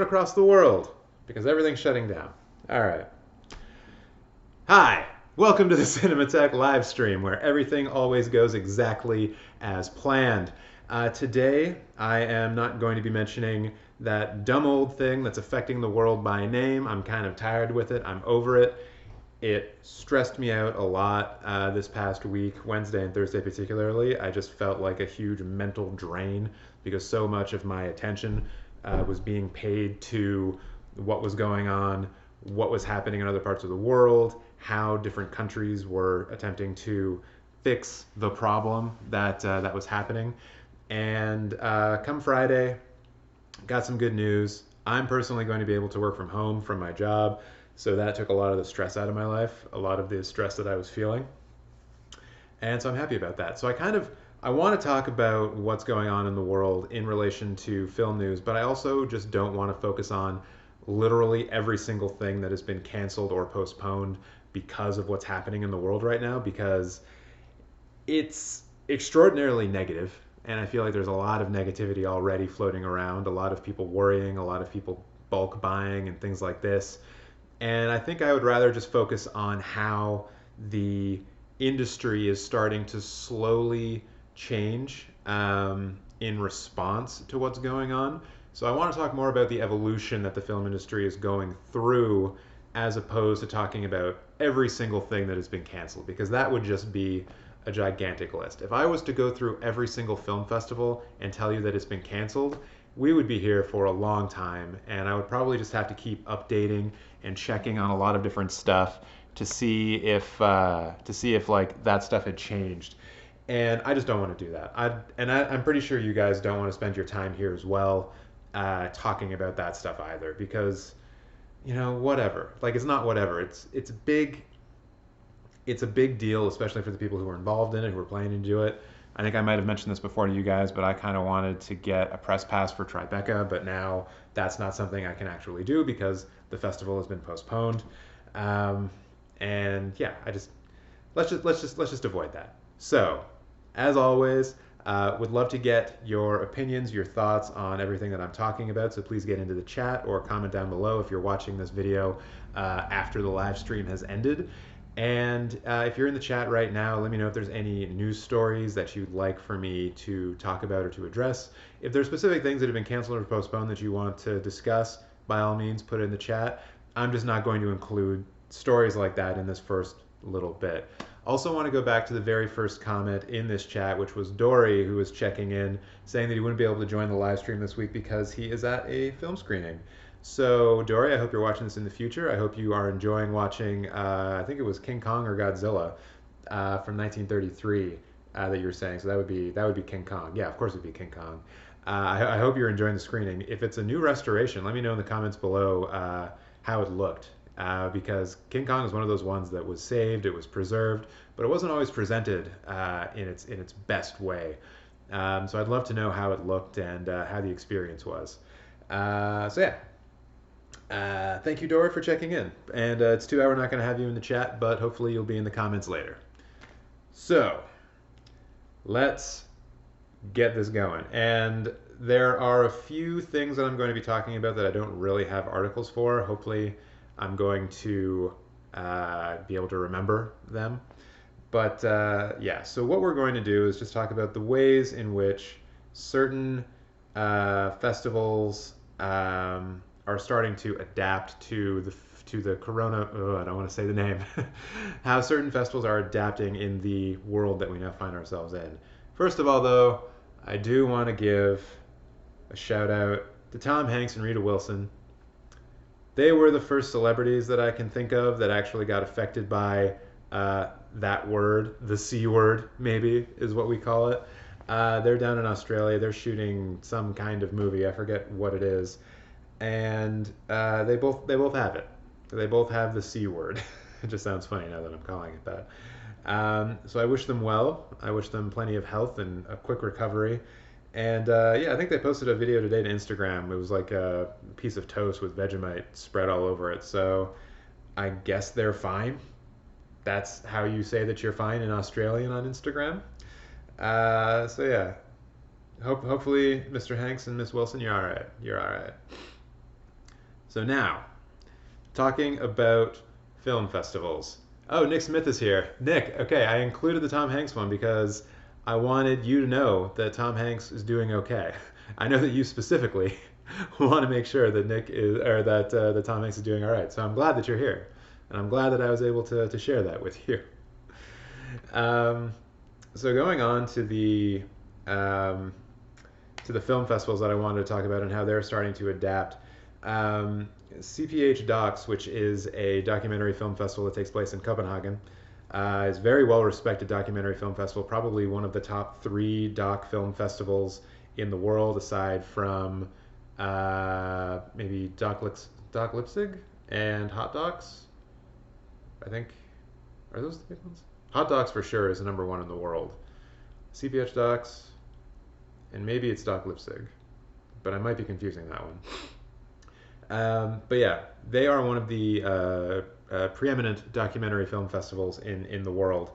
across the world because everything's shutting down. All right. Hi, welcome to the Cinemateq live stream where everything always goes exactly as planned. Today, I am not going to be mentioning that dumb old thing that's affecting the world by name. I'm kind of tired with it. I'm over it. It stressed me out a lot this past week, Wednesday and Thursday particularly. I just felt like a huge mental drain because so much of my attention was being paid to what was going on, what was happening in other parts of the world, how different countries were attempting to fix the problem that was happening. And come Friday, got some good news. I'm personally going to be able to work from home from my job, so that took a lot of the stress out of my life, a lot of the stress that I was feeling, and so I'm happy about that. So I want to talk about what's going on in the world in relation to film news, but I also just don't want to focus on literally every single thing that has been canceled or postponed because of what's happening in the world right now, because it's extraordinarily negative, and I feel like there's a lot of negativity already floating around, a lot of people worrying, a lot of people bulk buying and things like this. And I think I would rather just focus on how the industry is starting to slowly change in response to what's going on. So I want to talk more about the evolution that the film industry is going through as opposed to talking about every single thing that has been canceled, because that would just be a gigantic list. If I was to go through every single film festival and tell you that it's been canceled, we would be here for a long time, and I would probably just have to keep updating and checking on a lot of different stuff to see if like that stuff had changed. And I just don't want to do that. I'm pretty sure you guys don't want to spend your time here as well talking about that stuff either, because whatever. Like, it's not whatever. It's big. It's a big deal, especially for the people who are involved in it, who are planning to do it. I think I might have mentioned this before to you guys, but I kind of wanted to get a press pass for Tribeca, but now that's not something I can actually do because the festival has been postponed. Um, and yeah, let's just avoid that. So, as always, would love to get your opinions, your thoughts on everything that I'm talking about. So please get into the chat or comment down below if you're watching this video after the live stream has ended. And if you're in the chat right now, let me know if there's any news stories that you'd like for me to talk about or to address. If there's specific things that have been canceled or postponed that you want to discuss, by all means, put it in the chat. I'm just not going to include stories like that in this first little bit. Also want to go back to the very first comment in this chat, which was Dory, who was checking in, saying that he wouldn't be able to join the live stream this week because he is at a film screening. So, Dory, I hope you're watching this in the future. I hope you are enjoying watching, I think it was King Kong or Godzilla from 1933 that you were saying. So that would be King Kong. Yeah, of course it would be King Kong. I hope you're enjoying the screening. If it's a new restoration, let me know in the comments below how it looked. Because King Kong is one of those ones that was saved, it was preserved, but it wasn't always presented in its best way. So I'd love to know how it looked and how the experience was. So yeah, thank you, Dory, for checking in. And it's too bad we're not going to have you in the chat, but hopefully you'll be in the comments later. So, let's get this going. And there are a few things that I'm going to be talking about that I don't really have articles for. Hopefully, I'm going to be able to remember them. But yeah, so what we're going to do is just talk about the ways in which certain festivals are starting to adapt to the corona. Oh, I don't want to say the name. How certain festivals are adapting in the world that we now find ourselves in. First of all, though, I do want to give a shout out to Tom Hanks and Rita Wilson. They were the first celebrities that I can think of that actually got affected by that word, the C word, maybe is what we call it. They're down in Australia. They're shooting some kind of movie. I forget what it is, and they both have it. They both have the C word. It just sounds funny now that I'm calling it that. So I wish them well. I wish them plenty of health and a quick recovery. And yeah, I think they posted a video today to Instagram. It was like a piece of toast with Vegemite spread all over it. So I guess they're fine. That's how you say that you're fine in Australian on Instagram. So yeah, hopefully, Mr. Hanks and Miss Wilson, you're all right. You're all right. So now, talking about film festivals. Oh, Nick Smith is here. Nick, okay, I included the Tom Hanks one because I wanted you to know that Tom Hanks is doing okay. I know that you specifically want to make sure that Nick is, or that Tom Hanks is doing all right. So I'm glad that you're here, and I'm glad that I was able to share that with you. Um, so going on um, to the film festivals that I wanted to talk about and how they're starting to adapt. Um, CPH Docs, which is a documentary film festival that takes place in Copenhagen, is a very well respected documentary film festival, probably one of the top three doc film festivals in the world, aside from maybe Doc Lipsig and Hot Docs. I think are those the big ones? Hot Docs for sure is the number one in the world. CPH Docs, and maybe it's Doc Lipsig, but I might be confusing that one. But yeah, they are one of the preeminent documentary film festivals in the world,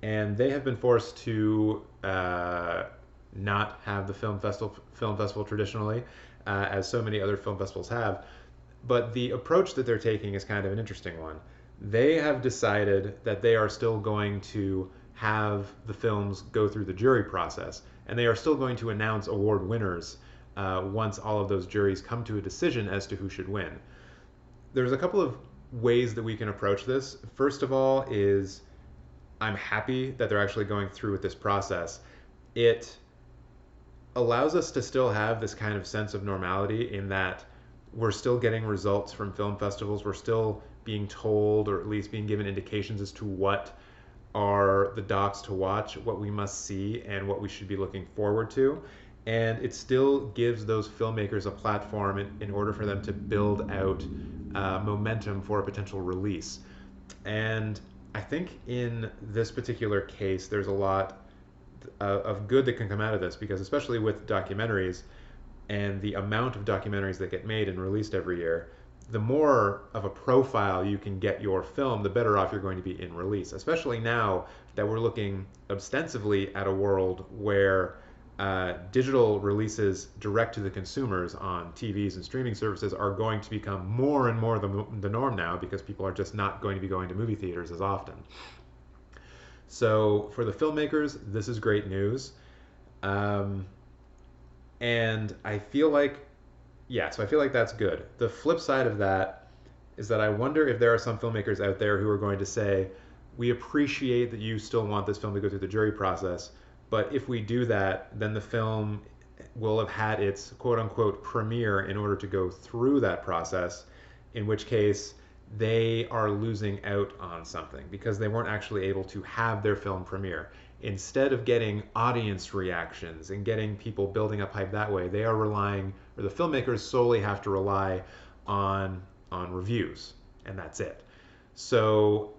and they have been forced to not have the film festival traditionally, as so many other film festivals have. But the approach that they're taking is kind of an interesting one. They have decided that they are still going to have the films go through the jury process, and they are still going to announce award winners once all of those juries come to a decision as to who should win. There's a couple of ways that we can approach this. First of all is I'm happy that they're actually going through with this process. It allows us to still have this kind of sense of normality in that we're still getting results from film festivals. We're still being told, or at least being given indications as to what are the docs to watch, what we must see, and what we should be looking forward to. And it still gives those filmmakers a platform in order for them to build out momentum for a potential release. And I think in this particular case, there's a lot of good that can come out of this, because especially with documentaries and the amount of documentaries that get made and released every year, the more of a profile you can get your film, the better off you're going to be in release. Especially now that we're looking ostensibly at a world where digital releases direct to the consumers on TVs and streaming services are going to become more and more the norm now, because people are just not going to be going to movie theaters as often. So for the filmmakers, this is great news. And I feel like, yeah, so I feel like that's good. The flip side of that is that I wonder if there are some filmmakers out there who are going to say, we appreciate that you still want this film to go through the jury process, but if we do that, then the film will have had its quote unquote premiere in order to go through that process, in which case they are losing out on something because they weren't actually able to have their film premiere. Instead of getting audience reactions and getting people building up hype that way, they are relying, or the filmmakers solely have to rely on reviews, and that's it. So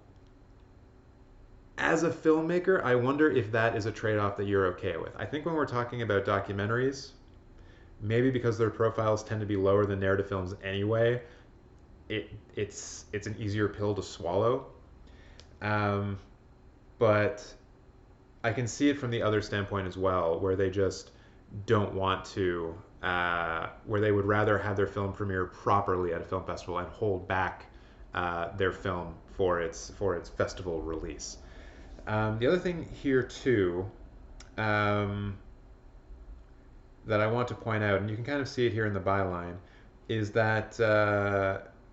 as a filmmaker, I wonder if that is a trade-off that you're okay with. I think when we're talking about documentaries, maybe because their profiles tend to be lower than narrative films anyway, it's an easier pill to swallow. But I can see it from the other standpoint as well, where they just don't want to, where they would rather have their film premiere properly at a film festival and hold back their film for its festival release. The other thing here too, that I want to point out, and you can kind of see it here in the byline, is that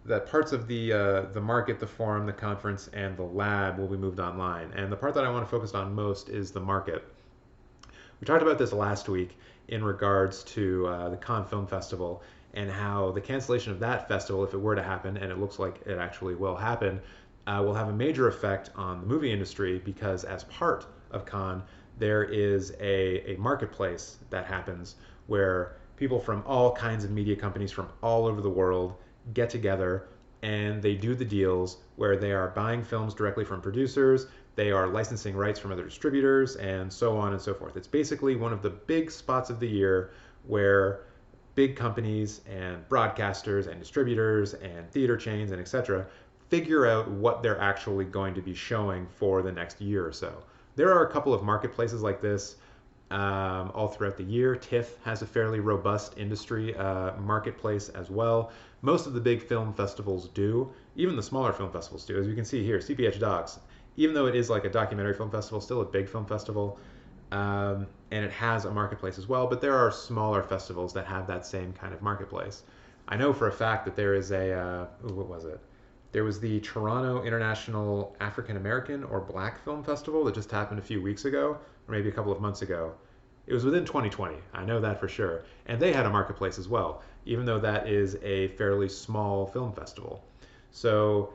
that parts of the market, the forum, the conference, and the lab will be moved online. And the part that I want to focus on most is the market. We talked about this last week in regards to the Cannes Film Festival and how the cancellation of that festival, if it were to happen, and it looks like it actually will happen, will have a major effect on the movie industry, because as part of Cannes, there is a marketplace that happens where people from all kinds of media companies from all over the world get together and they do the deals where they are buying films directly from producers, they are licensing rights from other distributors, and so on and so forth. It's basically one of the big spots of the year where big companies and broadcasters and distributors and theater chains and etc. figure out what they're actually going to be showing for the next year or so. There are a couple of marketplaces like this all throughout the year. TIFF has a fairly robust industry marketplace as well. Most of the big film festivals do. Even the smaller film festivals do. As you can see here, CPH Docs, even though it is like a documentary film festival, still a big film festival. And it has a marketplace as well, but there are smaller festivals that have that same kind of marketplace. I know for a fact that there is what was it? There was the Toronto International African American or Black Film Festival that just happened a few weeks ago, or maybe a couple of months ago. It was within 2020, I know that for sure. And they had a marketplace as well, even though that is a fairly small film festival. So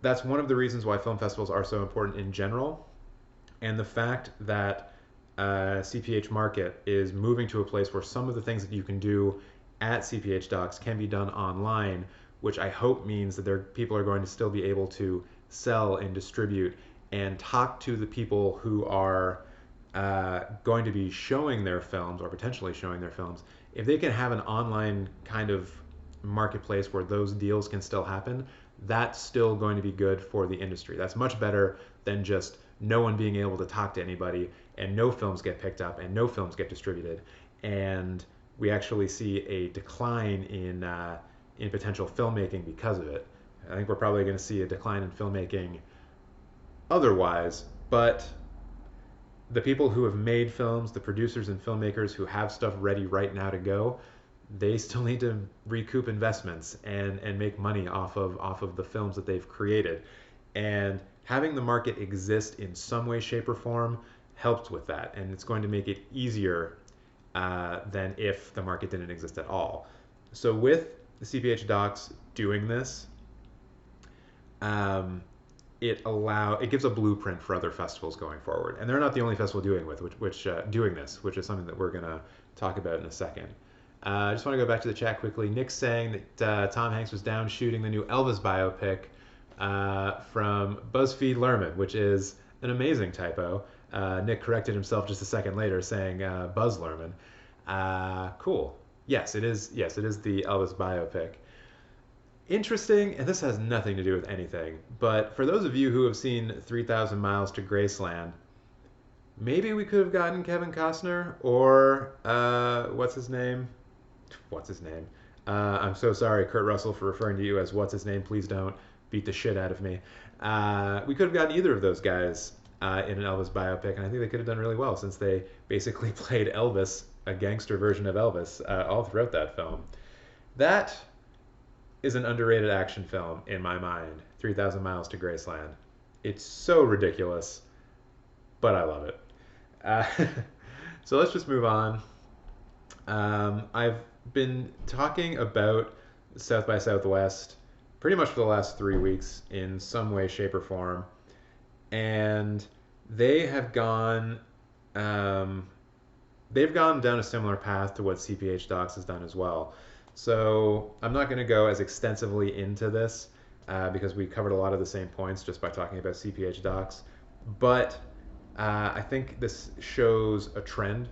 that's one of the reasons why film festivals are so important in general. And the fact that CPH Market is moving to a place where some of the things that you can do at CPH Docs can be done online, which I hope means that people are going to still be able to sell and distribute and talk to the people who are going to be showing their films or potentially showing their films. If they can have an online kind of marketplace where those deals can still happen, that's still going to be good for the industry. That's much better than just no one being able to talk to anybody and no films get picked up and no films get distributed. And we actually see a decline in potential filmmaking because of it. I think we're probably going to see a decline in filmmaking otherwise, but the people who have made films, the producers and filmmakers who have stuff ready right now to go, they still need to recoup investments and make money off of the films that they've created. And having the market exist in some way, shape, or form helps with that, and it's going to make it easier than if the market didn't exist at all. So with the CPH Docs doing this, it gives a blueprint for other festivals going forward, and they're not the only festival doing this, which is something that we're going to talk about in a second. I just want to go back to the chat quickly. Nick's saying that Tom Hanks was down shooting the new Elvis biopic from BuzzFeed Lerman, which is an amazing typo. Nick corrected himself just a second later, saying Buzz Lerman. Cool. Yes, it is. Yes, it is the Elvis biopic. Interesting, and this has nothing to do with anything, but for those of you who have seen 3,000 Miles to Graceland, maybe we could have gotten Kevin Costner or what's his name? I'm so sorry, Kurt Russell, for referring to you as what's his name. Please don't beat the shit out of me. We could have gotten either of those guys in an Elvis biopic, and I think they could have done really well since they basically played Elvis, a gangster version of Elvis, all throughout that film. That is an underrated action film in my mind, 3,000 Miles to Graceland. It's so ridiculous, but I love it. So let's just move on. I've been talking about South by Southwest pretty much for the last 3 weeks in some way, shape, or form, and they have gone down a similar path to what CPH Docs has done as well. So I'm not going to go as extensively into this because we covered a lot of the same points just by talking about CPH Docs. But I think this shows a trend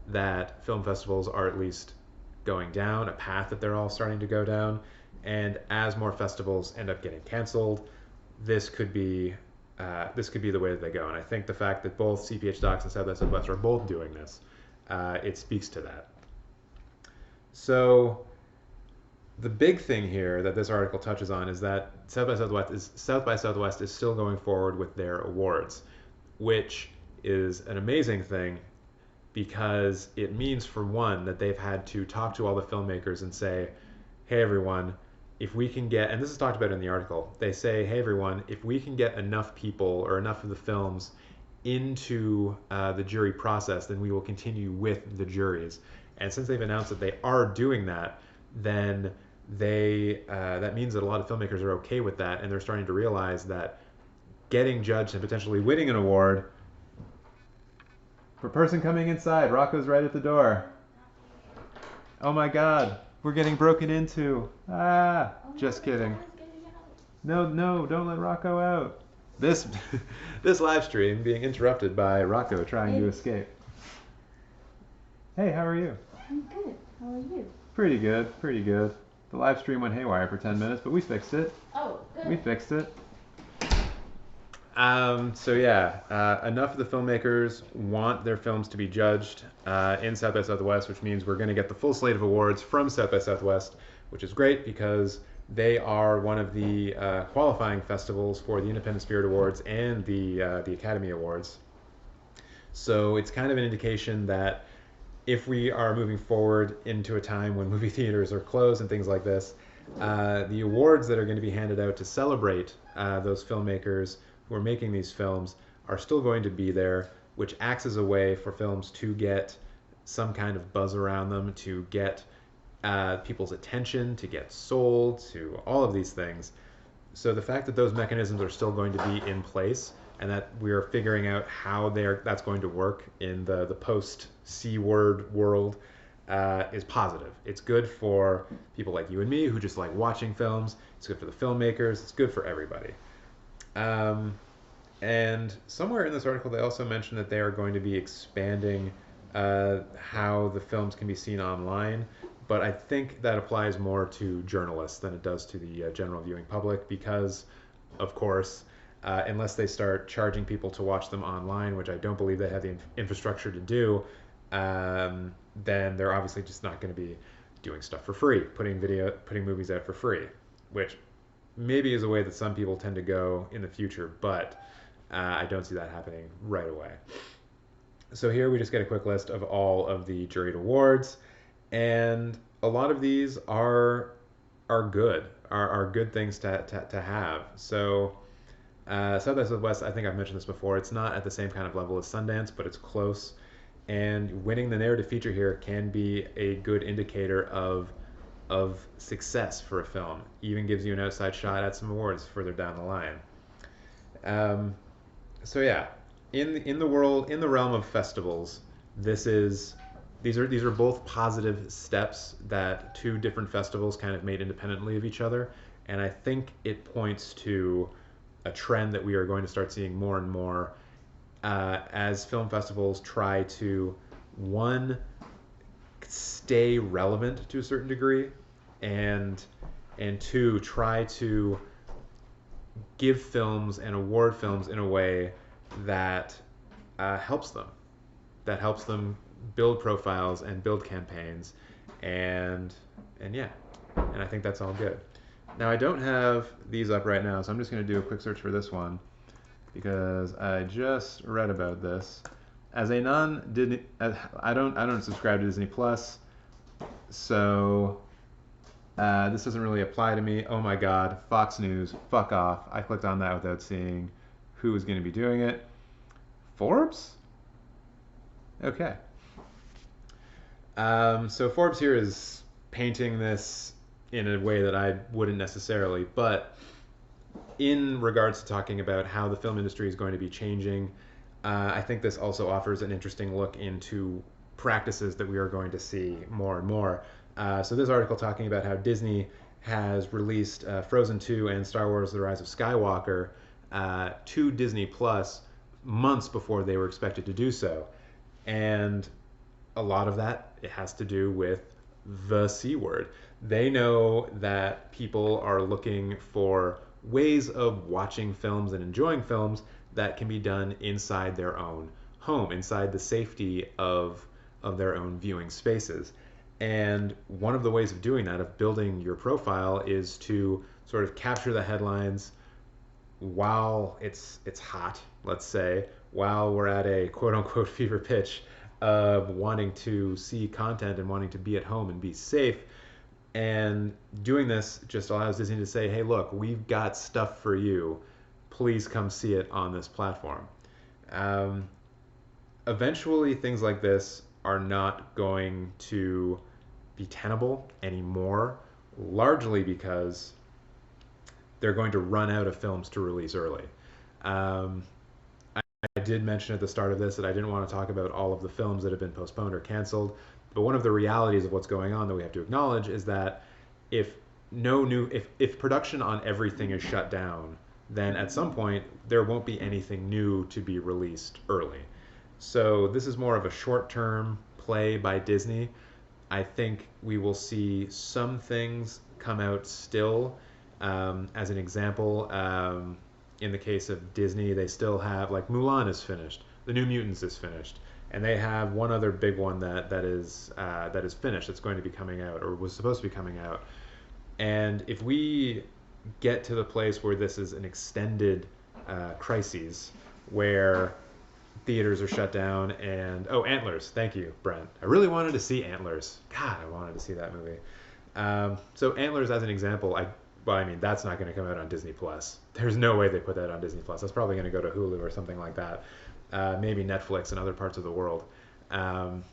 that film festivals are at least going down, a path that they're all starting to go down. And as more festivals end up getting canceled, this could be the way that they go. And I think the fact that both CPH Docs and South by Southwest are both doing this, it speaks to that. So the big thing here that this article touches on is that South by Southwest is still going forward with their awards, which is an amazing thing because it means, for one, that they've had to talk to all the filmmakers and say, hey everyone, if we can get, and this is talked about in the article, they say, hey everyone, if we can get enough people or enough of the films into the jury process, then we will continue with the juries. And since they've announced that they are doing that, then that means that a lot of filmmakers are okay with that, and they're starting to realize that getting judged and potentially winning an award. For person coming inside, Rocco's right at the door. Oh my God, we're getting broken into. Just kidding. No, don't let Rocco out. This live stream being interrupted by Rocco trying to escape. Hey, how are you? I'm good. How are you? Pretty good. The live stream went haywire for 10 minutes, but we fixed it. Oh, good. We fixed it. So yeah, enough of the filmmakers want their films to be judged in South by Southwest, which means we're going to get the full slate of awards from South by Southwest, which is great because they are one of the qualifying festivals for the Independent Spirit Awards and the Academy Awards. So it's kind of an indication that if we are moving forward into a time when movie theaters are closed and things like this, the awards that are going to be handed out to celebrate those filmmakers who are making these films are still going to be there, which acts as a way for films to get some kind of buzz around them, to get people's attention, to get sold, to all of these things. So the fact that those mechanisms are still going to be in place and that we're figuring out how that's going to work in the post C word world is positive. It's good for people like you and me who just like watching films. It's good for the filmmakers. It's good for everybody. Um, and somewhere in this article, they also mentioned that they are going to be expanding how the films can be seen online. But I think that applies more to journalists than it does to the general viewing public because, of course, unless they start charging people to watch them online, which I don't believe they have the infrastructure to do, then they're obviously just not going to be doing stuff for free, putting movies out for free, which maybe is a way that some people tend to go in the future, but I don't see that happening right away. So here we just get a quick list of all of the juried awards, and a lot of these are good, are good things to have. So South by Southwest, I think I've mentioned this before. It's not at the same kind of level as Sundance, but it's close. And winning the narrative feature here can be a good indicator of success for a film. Even gives you an outside shot at some awards further down the line. Um, so yeah, in the realm of festivals, this is these are both positive steps that two different festivals kind of made independently of each other, and I think it points to a trend that we are going to start seeing more and more as film festivals try to one stay relevant to a certain degree, and two try to give films and award films in a way that helps them, build profiles and build campaigns, and yeah, and I think that's all good. Now I don't have these up right now, so I'm just going to do a quick search for this one because I just read about this. As a non Disney, I don't subscribe to Disney Plus, so this doesn't really apply to me. Oh my God, Fox News, fuck off. I clicked on that without seeing who was going to be doing it. Forbes? Okay. So Forbes here is painting this in a way that I wouldn't necessarily, but in regards to talking about how the film industry is going to be changing, I think this also offers an interesting look into practices that we are going to see more and more. So this article talking about how Disney has released Frozen 2 and Star Wars: The Rise of Skywalker to Disney Plus months before they were expected to do so, and a lot of that it has to do with the C word. They know that people are looking for ways of watching films and enjoying films that can be done inside their own home, inside the safety of their own viewing spaces. And one of the ways of doing that, of building your profile, is to sort of capture the headlines while it's hot, let's say, while we're at a quote unquote fever pitch of wanting to see content and wanting to be at home and be safe. And doing this just allows Disney to say, hey, look, we've got stuff for you. Please come see it on this platform. Um, Eventually, things like this are not going to be tenable anymore, largely because they're going to run out of films to release early. Um, I did mention at the start of this that I didn't want to talk about all of the films that have been postponed or canceled, but one of the realities of what's going on that we have to acknowledge is that if if production on everything is shut down, then at some point there won't be anything new to be released early. So this is more of a short-term play by Disney. I think we will see some things come out still. As an example, in the case of Disney, they still have like Mulan is finished, The New Mutants is finished, and they have one other big one that is finished. That's going to be coming out or was supposed to be coming out. And if we get to the place where this is an extended crises, where theaters are shut down and oh, Antlers, thank you, Brent. I really wanted to see Antlers. God, I wanted to see that movie. So Antlers, as an example, well, I mean, that's not going to come out on Disney Plus. There's no way they put that on Disney Plus. That's probably going to go to Hulu or something like that. Maybe Netflix in other parts of the world. Um,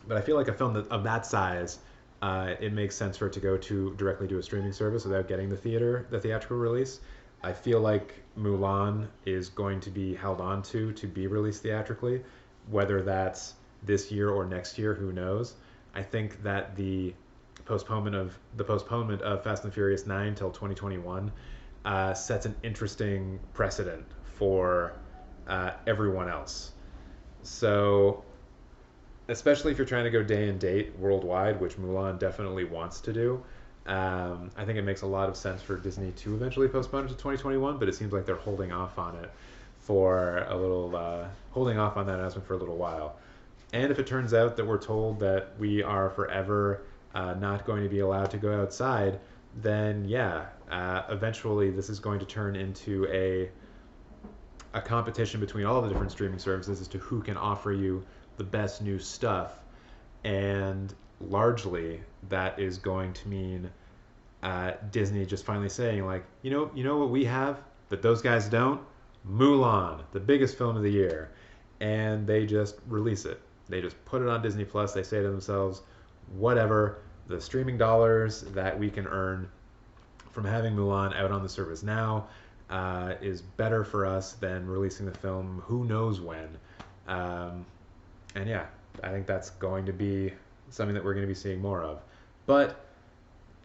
but I feel like a film of that size, it makes sense for it to go to directly to a streaming service without getting the theatrical release. I feel like Mulan is going to be held on to be released theatrically, whether that's this year or next year, who knows. I think that the postponement of Fast and Furious 9 till 2021 sets an interesting precedent for everyone else. So, especially if you're trying to go day and date worldwide, which Mulan definitely wants to do, I think it makes a lot of sense for Disney to eventually postpone it to 2021. But it seems like they're holding off on it for a little, holding off on that announcement for a little while. And if it turns out that we're told that we are forever not going to be allowed to go outside, then yeah, eventually this is going to turn into a competition between all the different streaming services as to who can offer you the best new stuff. And largely, that is going to mean Disney just finally saying, like, you know what we have that those guys don't? Mulan, the biggest film of the year, and they just release it. They just put it on Disney Plus. They say to themselves, whatever, the streaming dollars that we can earn from having Mulan out on the service now is better for us than releasing the film who knows when. And yeah, I think that's going to be something that we're going to be seeing more of. But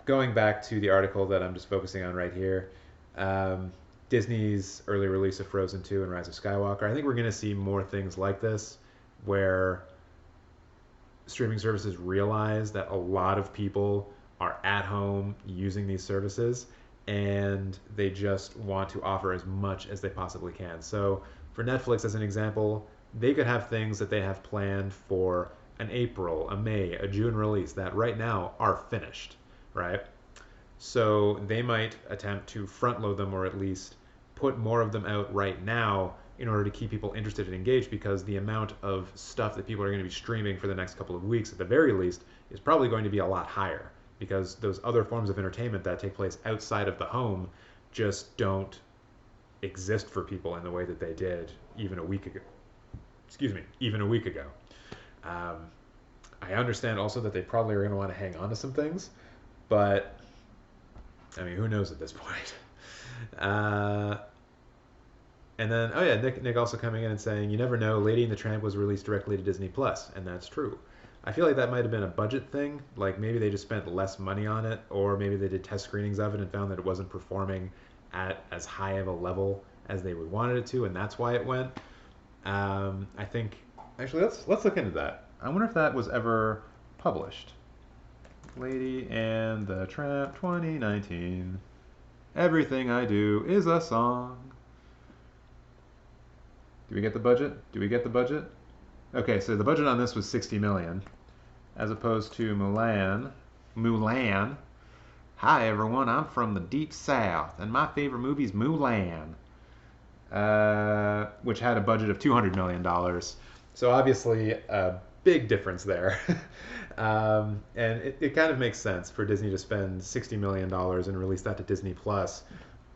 going back to the article that I'm just focusing on right here, Disney's early release of Frozen 2 and Rise of Skywalker, I think we're going to see more things like this where streaming services realize that a lot of people are at home using these services and they just want to offer as much as they possibly can. So for Netflix, as an example, they could have things that they have planned for an April, a May, a June release that right now are finished, right? So they might attempt to front load them or at least put more of them out right now in order to keep people interested and engaged, because the amount of stuff that people are going to be streaming for the next couple of weeks at the very least is probably going to be a lot higher, because those other forms of entertainment that take place outside of the home just don't exist for people in the way that they did even a week ago. Excuse me, even a week ago. I understand also that they probably are going to want to hang on to some things, but I mean, who knows at this point? And then, oh yeah, Nick also coming in and saying, you never know, Lady and the Tramp was released directly to Disney Plus, and that's true. I feel like that might have been a budget thing. Like maybe they just spent less money on it, or maybe they did test screenings of it and found that it wasn't performing at as high of a level as they would wanted it to, and that's why it went. I think actually let's look into that. I wonder if that was ever published. Lady and the Tramp 2019. Everything I do is a song. Do we get the budget? Do we get the budget? Okay, so the budget on this was 60 million, as opposed to Mulan. Mulan. Hi everyone, I'm from the deep south, and my favorite movie is Mulan, which had a budget of $200 million. So obviously a big difference there. And it kind of makes sense for Disney to spend $60 million and release that to Disney Plus,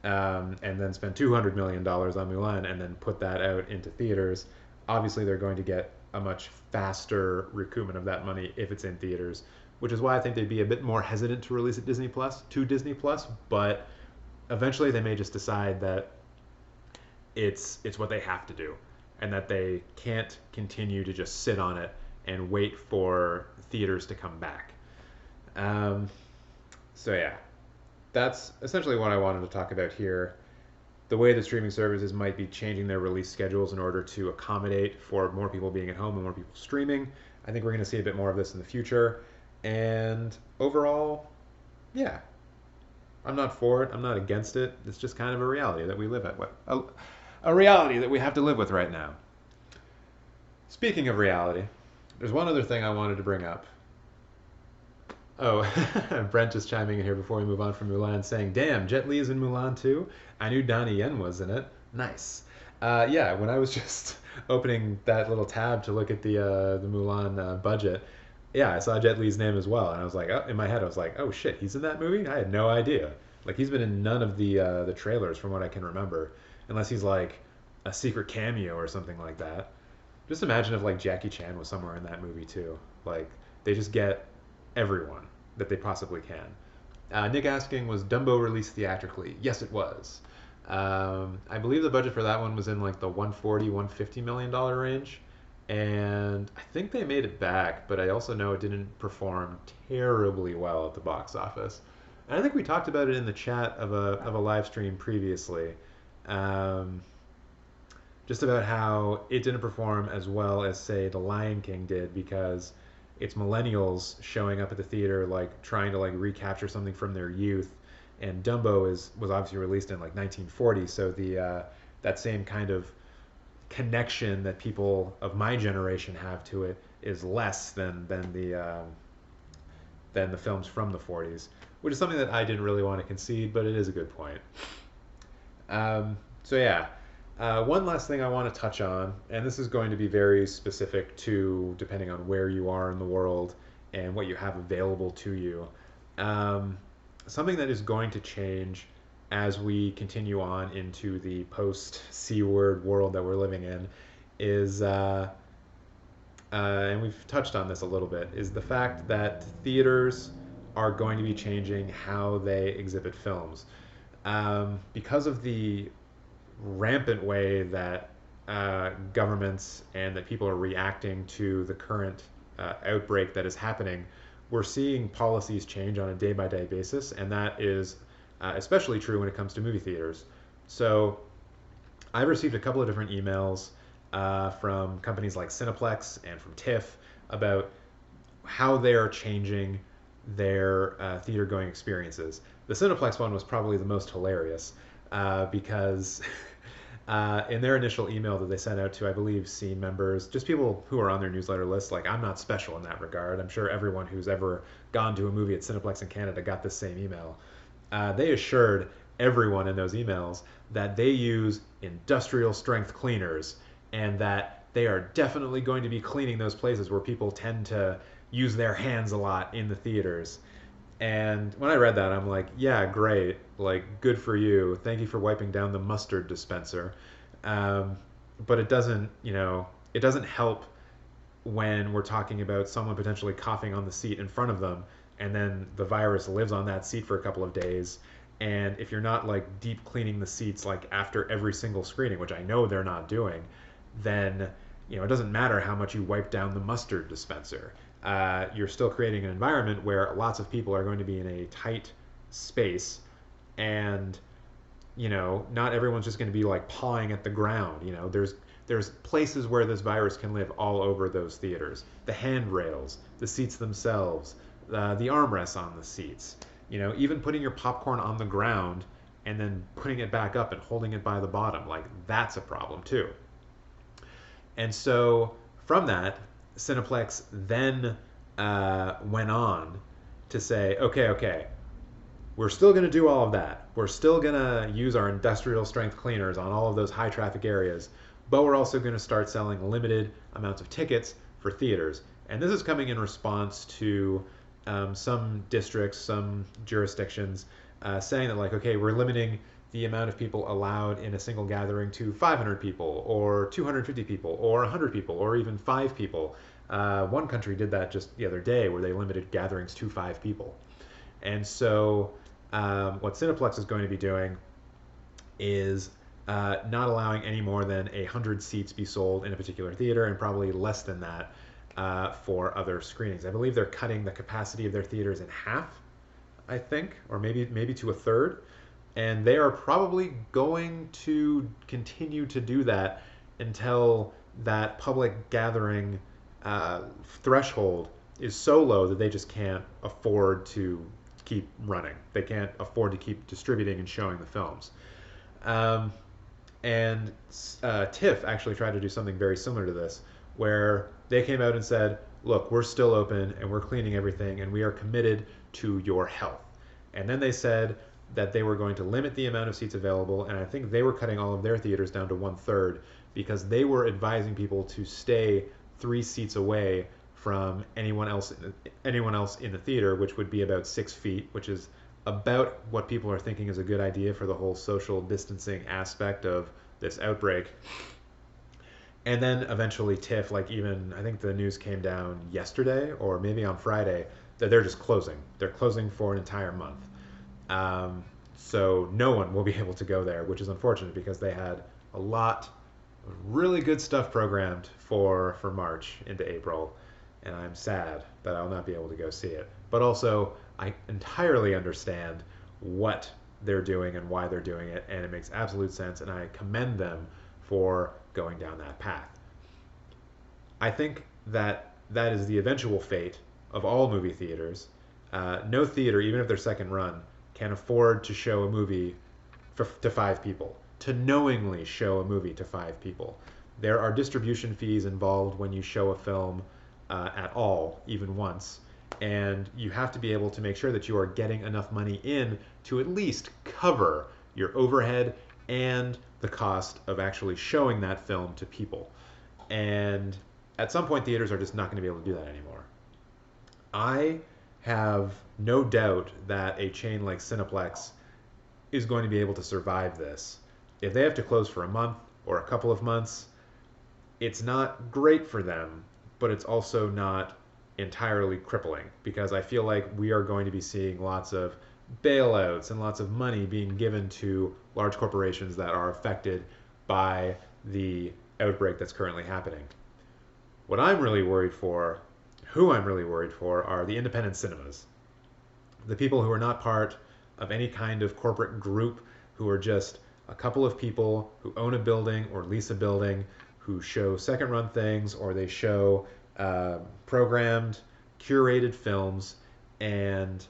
and then spend $200 million on Mulan and then put that out into theaters. Obviously, they're going to get a much faster recoupment of that money if it's in theaters, which is why I think they'd be a bit more hesitant to release it to Disney Plus. But eventually, they may just decide that it's what they have to do, and that they can't continue to just sit on it and wait for theaters to come back. So yeah, that's essentially what I wanted to talk about here. The way that streaming services might be changing their release schedules in order to accommodate for more people being at home and more people streaming. I think we're going to see a bit more of this in the future. And overall, yeah, I'm not for it. I'm not against it. It's just kind of a reality that we live at. A reality that we have to live with right now. Speaking of reality, there's one other thing I wanted to bring up. Oh, Brent just chiming in here before we move on from Mulan, saying, "Damn, Jet Li is in Mulan too. I knew Donnie Yen was in it. Nice." Yeah, when I was just opening that little tab to look at the Mulan budget, yeah, I saw Jet Li's name as well, and I was like, oh, in my head, I was like, "Oh shit, he's in that movie." I had no idea. Like he's been in none of the trailers from what I can remember, unless he's like a secret cameo or something like that. Just imagine if like Jackie Chan was somewhere in that movie too. Like they just get everyone that they possibly can. Nick asking, was Dumbo released theatrically? Yes, it was. I believe the budget for that one was in like the 140, $150 million range. And I think they made it back, but I also know it didn't perform terribly well at the box office. And I think we talked about it in the chat of a live stream previously. Um, just about how it didn't perform as well as say The Lion King did because it's millennials showing up at the theater like trying to like recapture something from their youth, and Dumbo is was obviously released in like 1940, so the that same kind of connection that people of my generation have to it is less than the films from the 40s, which is something that I didn't really want to concede, but it is a good point. So yeah, one last thing I want to touch on, and this is going to be very specific to depending on where you are in the world and what you have available to you. Um, Something that is going to change as we continue on into the post C word world that we're living in is, and we've touched on this a little bit, is the fact that theaters are going to be changing how they exhibit films. Because of the rampant way that governments and that people are reacting to the current outbreak that is happening, we're seeing policies change on a day by day basis, and that is especially true when it comes to movie theaters. So I've received a couple of different emails from companies like Cineplex and from TIFF about how they are changing their theater going experiences. The Cineplex one was probably the most hilarious because in their initial email that they sent out to, I believe, scene members, just people who are on their newsletter list, like I'm not special in that regard. I'm sure everyone who's ever gone to a movie at Cineplex in Canada got this same email. They assured everyone in those emails that they use industrial strength cleaners and that they are definitely going to be cleaning those places where people tend to use their hands a lot in the theaters. And when I read that, I'm like, yeah, great. Like, good for you. Thank you for wiping down the mustard dispenser. Um, but it doesn't, it doesn't help when we're talking about someone potentially coughing on the seat in front of them, and then the virus lives on that seat for a couple of days. And if you're not like deep cleaning the seats like after every single screening, which I know they're not doing, then it doesn't matter how much you wipe down the mustard dispenser. You're still creating an environment where lots of people are going to be in a tight space, and not everyone's just going to be like pawing at the ground. There's places where this virus can live all over those theaters. The handrails, the seats themselves, the armrests on the seats. Even putting your popcorn on the ground and then putting it back up and holding it by the bottom, like that's a problem too. And so from that, Cineplex then went on to say, okay, we're still going to do all of that. We're still going to use our industrial strength cleaners on all of those high traffic areas, but we're also going to start selling limited amounts of tickets for theaters. And this is coming in response to some districts, some jurisdictions saying that, like, okay, we're limiting the amount of people allowed in a single gathering to 500 people or 250 people or 100 people or even 5 people. One country did that just the other day where they limited gatherings to 5 people. And so what Cineplex is going to be doing is not allowing any more than 100 seats be sold in a particular theater, and probably less than that for other screenings. I believe they're cutting the capacity of their theaters in half, I think, or maybe to a third. And they are probably going to continue to do that until that public gathering threshold is so low that they just can't afford to keep running. They can't afford to keep distributing and showing the films. Um, and TIFF actually tried to do something very similar to this, where they came out and said, "Look, we're still open and we're cleaning everything, and we are committed to your health." And then they said that they were going to limit the amount of seats available, and I think they were cutting all of their theaters down to 1/3 because they were advising people to stay 3 seats away from anyone else in the theater, which would be about 6 feet, which is about what people are thinking is a good idea for the whole social distancing aspect of this outbreak. And then eventually TIFF, like even I think the news came down yesterday or maybe on Friday that they're just closing. They're closing for an entire month. So no one will be able to go there, which is unfortunate because they had a lot of really good stuff programmed for March into April, and I'm sad that I'll not be able to go see it. But also, I entirely understand what they're doing and why they're doing it, and it makes absolute sense, and I commend them for going down that path. I think that that is the eventual fate of all movie theaters. No theater, even if they're second run, can afford to show a movie to 5 people, to knowingly show a movie to 5 people. There are distribution fees involved when you show a film at all, even once, and you have to be able to make sure that you are getting enough money in to at least cover your overhead and the cost of actually showing that film to people. And at some point, theaters are just not going to be able to do that anymore. I have no doubt that a chain like Cineplex is going to be able to survive this. If they have to close for a month or a couple of months, it's not great for them, but it's also not entirely crippling because I feel like we are going to be seeing lots of bailouts and lots of money being given to large corporations that are affected by the outbreak that's currently happening. What I'm really worried for, who I'm really worried for, are the independent cinemas. The people who are not part of any kind of corporate group, who are just a couple of people who own a building or lease a building, who show second run things or they show programmed, curated films, and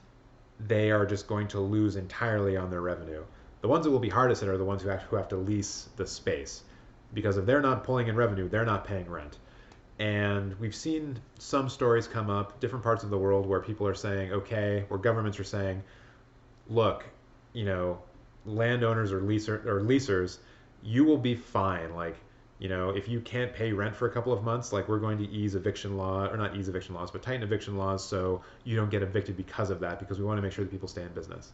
they are just going to lose entirely on their revenue. The ones that will be hardest hit are the ones who have to lease the space. Because if they're not pulling in revenue, they're not paying rent. And we've seen some stories come up, different parts of the world, where people are saying, okay, where governments are saying, look, you know, landowners or leasers, you will be fine. Like, you know, if you can't pay rent for a couple of months, like we're going to ease eviction law, or not ease eviction laws, but tighten eviction laws so you don't get evicted because of that, because we want to make sure that people stay in business.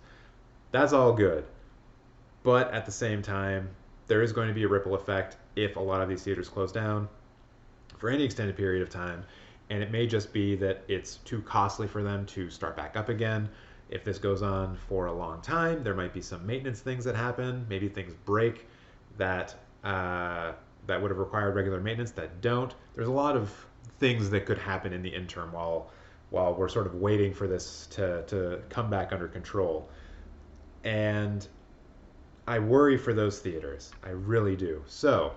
That's all good. But at the same time, there is going to be a ripple effect if a lot of these theaters close down for any extended period of time. And it may just be that it's too costly for them to start back up again. If this goes on for a long time, there might be some maintenance things that happen. Maybe things break that that would have required regular maintenance that don't. There's a lot of things that could happen in the interim while we're sort of waiting for this to come back under control. And I worry for those theaters. I really do. So,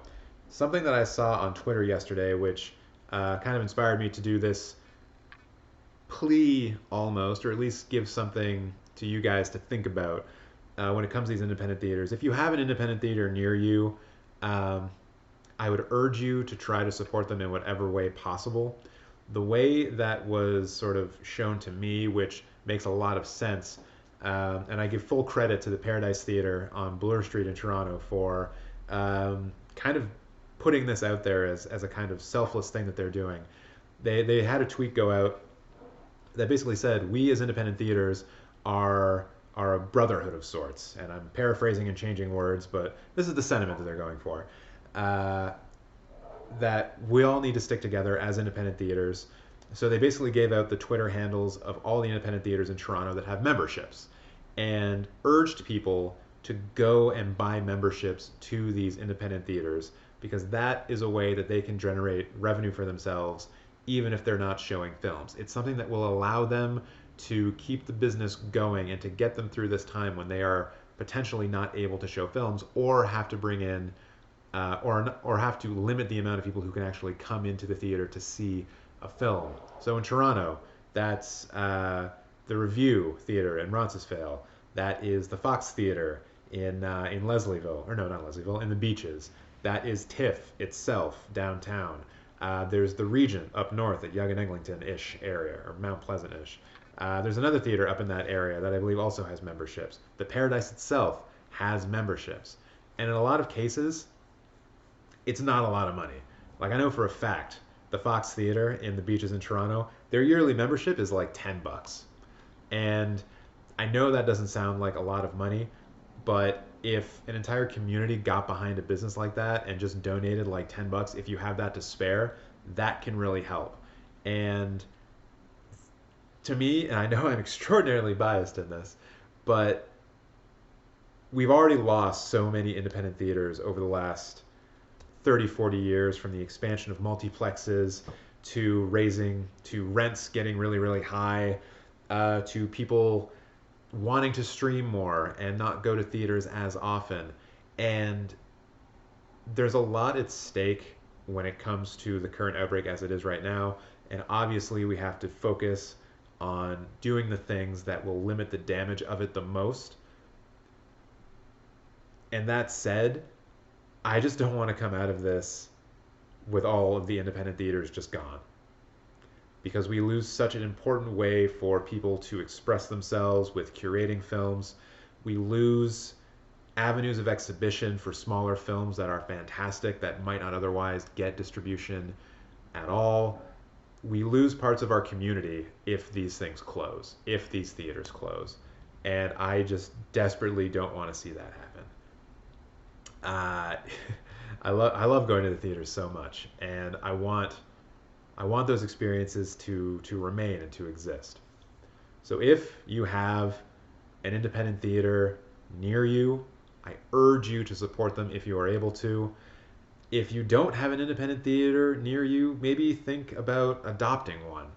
something that I saw on Twitter yesterday, which kind of inspired me to do this plea almost, or at least give something to you guys to think about when it comes to these independent theaters. If you have an independent theater near you, I would urge you to try to support them in whatever way possible. The way that was sort of shown to me, which makes a lot of sense, and I give full credit to the Paradise Theatre on Bloor Street in Toronto for kind of putting this out there as a kind of selfless thing that they're doing. They had a tweet go out that basically said, we as independent theaters are a brotherhood of sorts. And I'm paraphrasing and changing words, but this is the sentiment that they're going for. That we all need to stick together as independent theaters. So they basically gave out the Twitter handles of all the independent theaters in Toronto that have memberships and urged people to go and buy memberships to these independent theaters because that is a way that they can generate revenue for themselves even if they're not showing films. It's something that will allow them to keep the business going and to get them through this time when they are potentially not able to show films or have to bring in or have to limit the amount of people who can actually come into the theater to see a film. So in Toronto, that's the Review Theater in Roncesvalles. That is the Fox Theater in Leslieville, or no, not Leslieville, in the Beaches. That is TIFF itself downtown. There's the Regent up north at Yonge and Eglinton-ish area, or Mount Pleasant-ish. There's another theater up in that area that I believe also has memberships. The Paradise itself has memberships. And in a lot of cases, it's not a lot of money. Like I know for a fact, the Fox Theater in the Beaches in Toronto, their yearly membership is like $10. And I know that doesn't sound like a lot of money, but if an entire community got behind a business like that and just donated like $10, if you have that to spare, that can really help. And to me, and I know I'm extraordinarily biased in this, but we've already lost so many independent theaters over the last 30, 40 years, from the expansion of multiplexes to rents getting really, really high, to people wanting to stream more and not go to theaters as often. And there's a lot at stake when it comes to the current outbreak as it is right now. And obviously, we have to focus on doing the things that will limit the damage of it the most. And that said, I just don't want to come out of this with all of the independent theaters just gone, because we lose such an important way for people to express themselves with curating films. We lose avenues of exhibition for smaller films that are fantastic that might not otherwise get distribution at all. We lose parts of our community if these things close, if these theaters close. And I just desperately don't want to see that happen. Uh, I love going to the theaters so much, and I want those experiences to remain and to exist. So if you have an independent theater near you, I urge you to support them if you are able to. If you don't have an independent theater near you, maybe think about adopting one.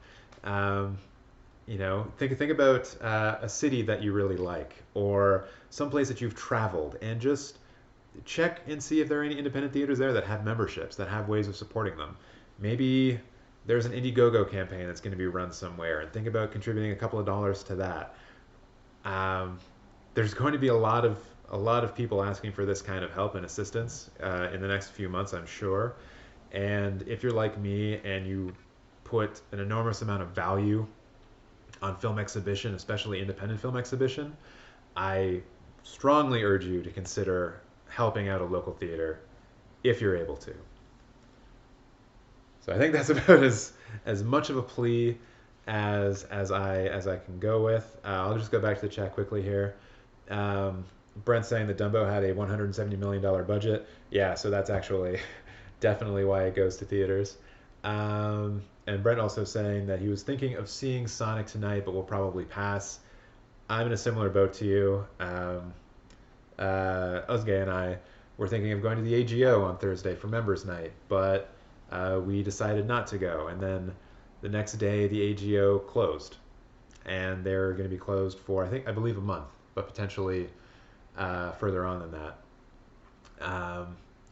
Um, think about a city that you really like, or some place that you've traveled, and just check and see if there are any independent theaters there that have memberships, that have ways of supporting them. Maybe there's an Indiegogo campaign that's going to be run somewhere, and think about contributing a couple of dollars to that. Um, there's going to be a lot of people asking for this kind of help and assistance in the next few months, I'm sure. And if you're like me and you put an enormous amount of value on film exhibition, especially independent film exhibition, I strongly urge you to consider helping out a local theater if you're able to. So I think that's about as much of a plea as I can go with. I'll just go back to the chat quickly here. Um, Brent's saying that Dumbo had a $170 million budget. Yeah, so that's actually definitely why it goes to theaters. And Brent also saying that he was thinking of seeing Sonic tonight, but will probably pass. I'm in a similar boat to you. Uzge and I were thinking of going to the AGO on Thursday for members night, but we decided not to go. And then the next day, the AGO closed, and they're going to be closed for I believe a month, but potentially further on than that.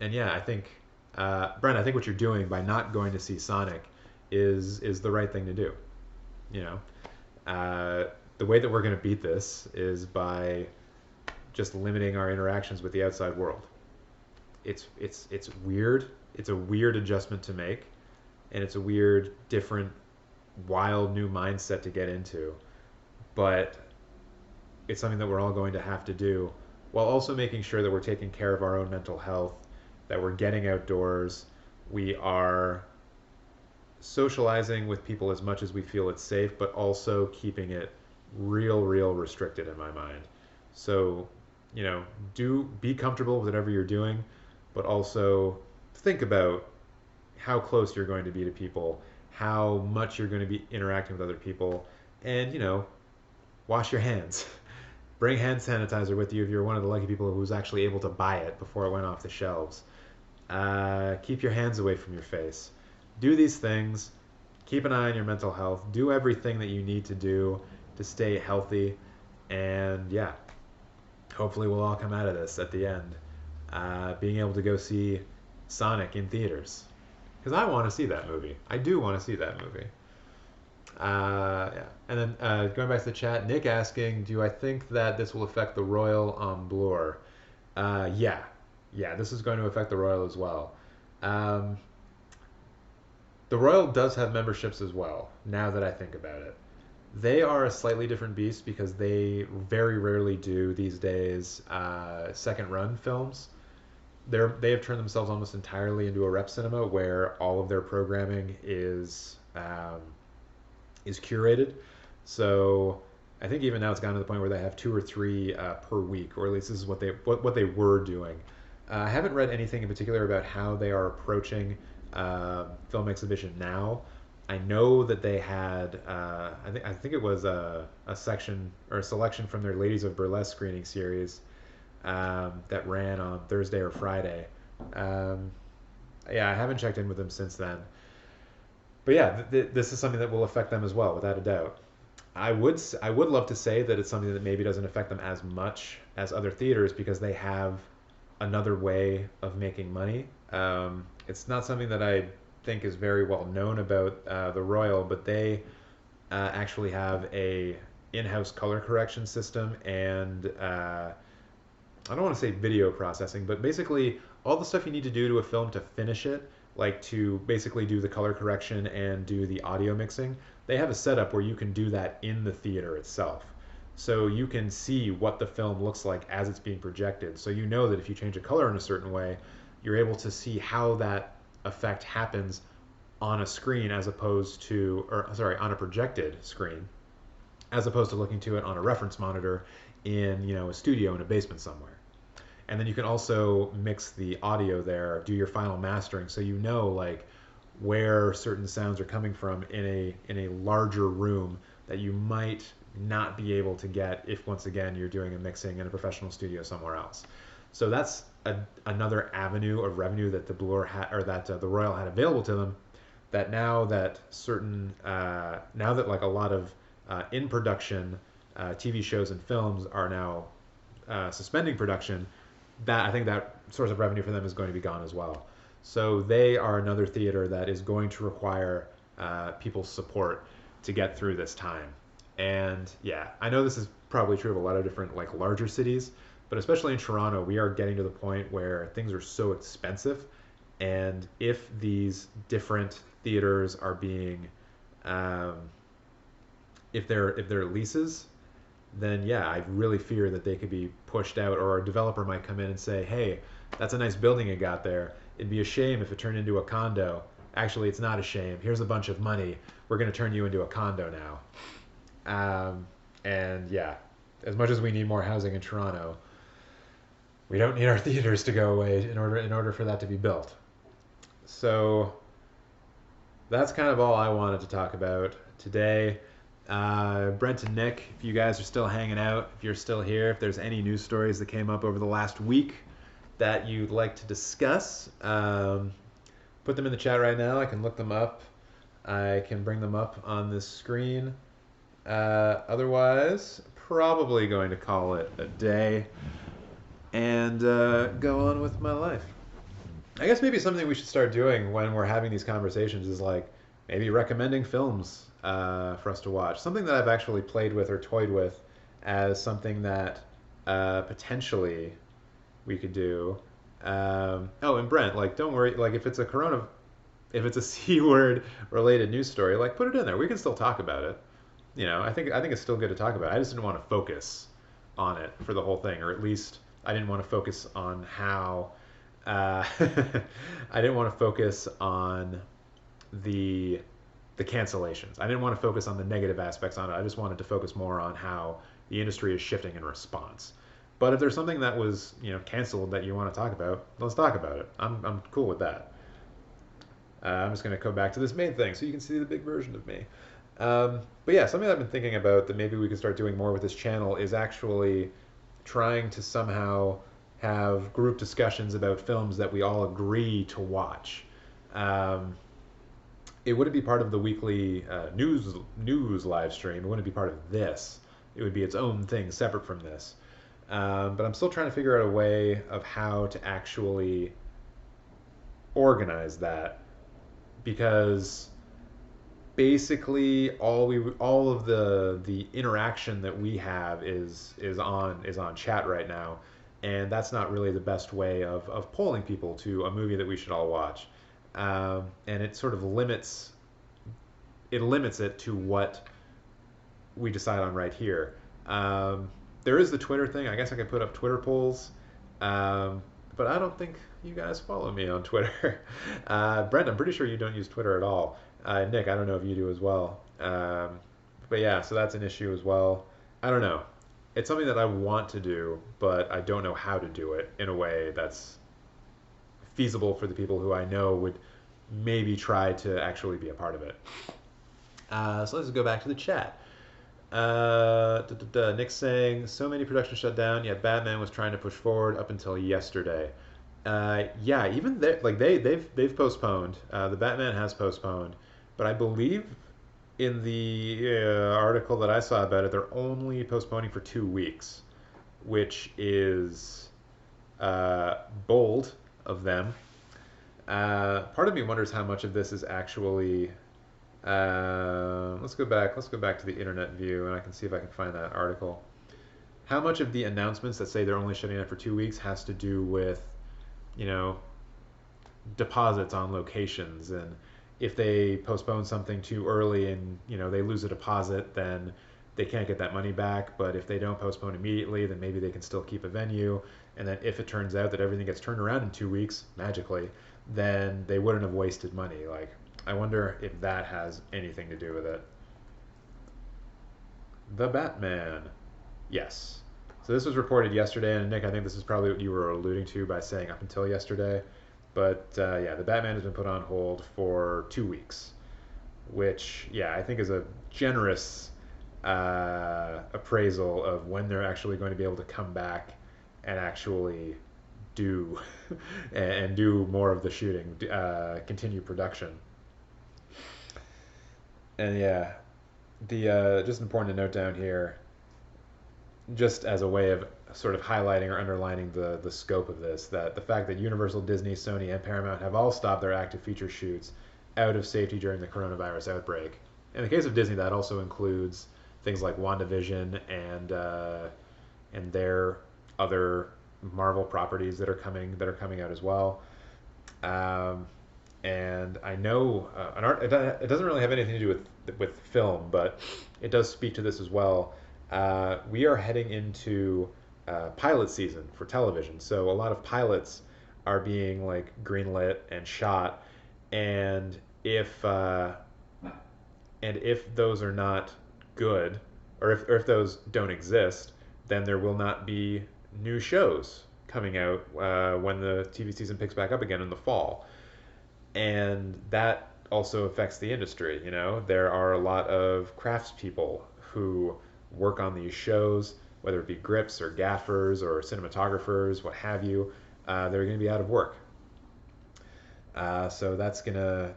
And yeah, I think Brent, I think what you're doing by not going to see Sonic is the right thing to do. You know, the way that we're going to beat this is by just limiting our interactions with the outside world. It's weird. It's a weird adjustment to make, and it's a weird, different, wild new mindset to get into. But it's something that we're all going to have to do, while also making sure that we're taking care of our own mental health, that we're getting outdoors, we are socializing with people as much as we feel it's safe, but also keeping it real restricted in my mind. So, do be comfortable with whatever you're doing, but also think about how close you're going to be to people, how much you're going to be interacting with other people, and, wash your hands. Bring hand sanitizer with you if you're one of the lucky people who was actually able to buy it before it went off the shelves. Keep your hands away from your face. Do these things. Keep an eye on your mental health. Do everything that you need to do to stay healthy. And yeah, hopefully we'll all come out of this at the end being able to go see Sonic in theaters. Because I want to see that movie. I do want to see that movie. Yeah. And then going back to the chat, Nick asking, do I think that this will affect the Royal on Bloor? Yeah. Yeah, this is going to affect the Royal as well. Um, the Royal does have memberships as well, now that I think about it. They are a slightly different beast because they very rarely do these days second run films. They have turned themselves almost entirely into a rep cinema where all of their programming is curated. So I think even now it's gotten to the point where they have two or three per week, or at least this is what they were doing. I haven't read anything in particular about how they are approaching film exhibition now. I know that they had I think it was a section or a selection from their Ladies of Burlesque screening series that ran on Thursday or Friday. Um, yeah, I haven't checked in with them since then. But yeah, this is something that will affect them as well, without a doubt. I would love to say that it's something that maybe doesn't affect them as much as other theaters because they have another way of making money. It's not something that I think is very well known about the Royal, but they actually have a in-house color correction system and I don't want to say video processing, but basically all the stuff you need to do to a film to finish it, like to basically do the color correction and do the audio mixing, they have a setup where you can do that in the theater itself. So you can see what the film looks like as it's being projected. So you know that if you change a color in a certain way, you're able to see how that effect happens on a screen as opposed to, or sorry, on a projected screen, as opposed to looking to it on a reference monitor in, a studio in a basement somewhere. And then you can also mix the audio there, do your final mastering, so you know like where certain sounds are coming from in a larger room that you might not be able to get if once again you're doing a mixing in a professional studio somewhere else. So that's another avenue of revenue that the Bloor had, or that the Royal had available to them. That now that now that like a lot of in production TV shows and films are now suspending production, that I think that source of revenue for them is going to be gone as well. So they are another theater that is going to require people's support to get through this time. And yeah, I know this is probably true of a lot of different like larger cities, but especially in Toronto, we are getting to the point where things are so expensive, and if these different theaters are being, um, if they're leases, then yeah, I really fear that they could be pushed out, or a developer might come in and say, "Hey, that's a nice building you got there. It'd be a shame if it turned into a condo. Actually, it's not a shame. Here's a bunch of money. We're going to turn you into a condo now." And yeah, as much as we need more housing in Toronto, we don't need our theaters to go away in order for that to be built. So that's kind of all I wanted to talk about today. Brent and Nick, if you guys are still hanging out, if you're still here, if there's any news stories that came up over the last week that you'd like to discuss, put them in the chat right now. I can look them up. I can bring them up on this screen. Otherwise, probably going to call it a day and go on with my life. I guess maybe something we should start doing when we're having these conversations is like maybe recommending films for us to watch. Something that I've actually played with or toyed with as something that potentially we could do. Oh, and Brent, like, don't worry. Like, if it's a C word related news story, like, put it in there. We can still talk about it. I think it's still good to talk about. I just didn't want to focus on it for the whole thing, or at least I didn't want to focus on how. I didn't want to focus on the the cancellations. I didn't want to focus on the negative aspects on it. I just wanted to focus more on how the industry is shifting in response. But if there's something that was canceled that you want to talk about, let's talk about it. I'm cool with that. I'm just going to go back to this main thing so you can see the big version of me. But yeah, something I've been thinking about that maybe we could start doing more with this channel is actually trying to somehow have group discussions about films that we all agree to watch. Um, it wouldn't be part of the weekly news live stream. It wouldn't be part of this. It would be its own thing, separate from this. But I'm still trying to figure out a way of how to actually organize that because basically all of the interaction that we have is on chat right now, and that's not really the best way of polling people to a movie that we should all watch. And it sort of limits it to what we decide on right here. Um, there is the Twitter thing. I guess I could put up Twitter polls, um, but I don't think you guys follow me on Twitter. Brent, I'm pretty sure you don't use Twitter at all. Nick, I don't know if you do as well. But yeah, so that's an issue as well. I don't know. It's something that I want to do, but I don't know how to do it in a way that's feasible for the people who I know would maybe try to actually be a part of it. So let's go back to the chat. Nick's saying so many productions shut down, yet Batman was trying to push forward up until yesterday. Yeah, even they've postponed. The Batman has postponed, but I believe in the article that I saw about it, they're only postponing for 2 weeks, which is bold of them. Part of me wonders how much of this is actually. Let's go back. Let's go back to the internet view, and I can see if I can find that article. How much of the announcements that say they're only shutting down for 2 weeks has to do with, you know, deposits on locations, and if they postpone something too early and they lose a deposit, then they can't get that money back. But if they don't postpone immediately, then maybe they can still keep a venue. And then if it turns out that everything gets turned around in 2 weeks magically, then they wouldn't have wasted money. Like, I wonder if that has anything to do with it. The Batman. Yes. So this was reported yesterday, and Nick, I think this is probably what you were alluding to by saying up until yesterday. But yeah, the Batman has been put on hold for 2 weeks, which, yeah, I think is a generous appraisal of when they're actually going to be able to come back and actually do and do more of the shooting, continue production. And yeah, the just important to note down here, just as a way of sort of highlighting or underlining the scope of this, that the fact that Universal, Disney, Sony, and Paramount have all stopped their active feature shoots out of safety during the coronavirus outbreak. In the case of Disney, that also includes things like WandaVision and their other Marvel properties that are coming out as well. Um, and I know it doesn't really have anything to do with film, but it does speak to this as well. We are heading into pilot season for television, so a lot of pilots are being like greenlit and shot, and if those are not good, or if those don't exist, then there will not be new shows coming out when the TV season picks back up again in the fall. And that also affects the industry. There are a lot of craftspeople who work on these shows, whether it be grips or gaffers or cinematographers, what have you. They're going to be out of work. So that's gonna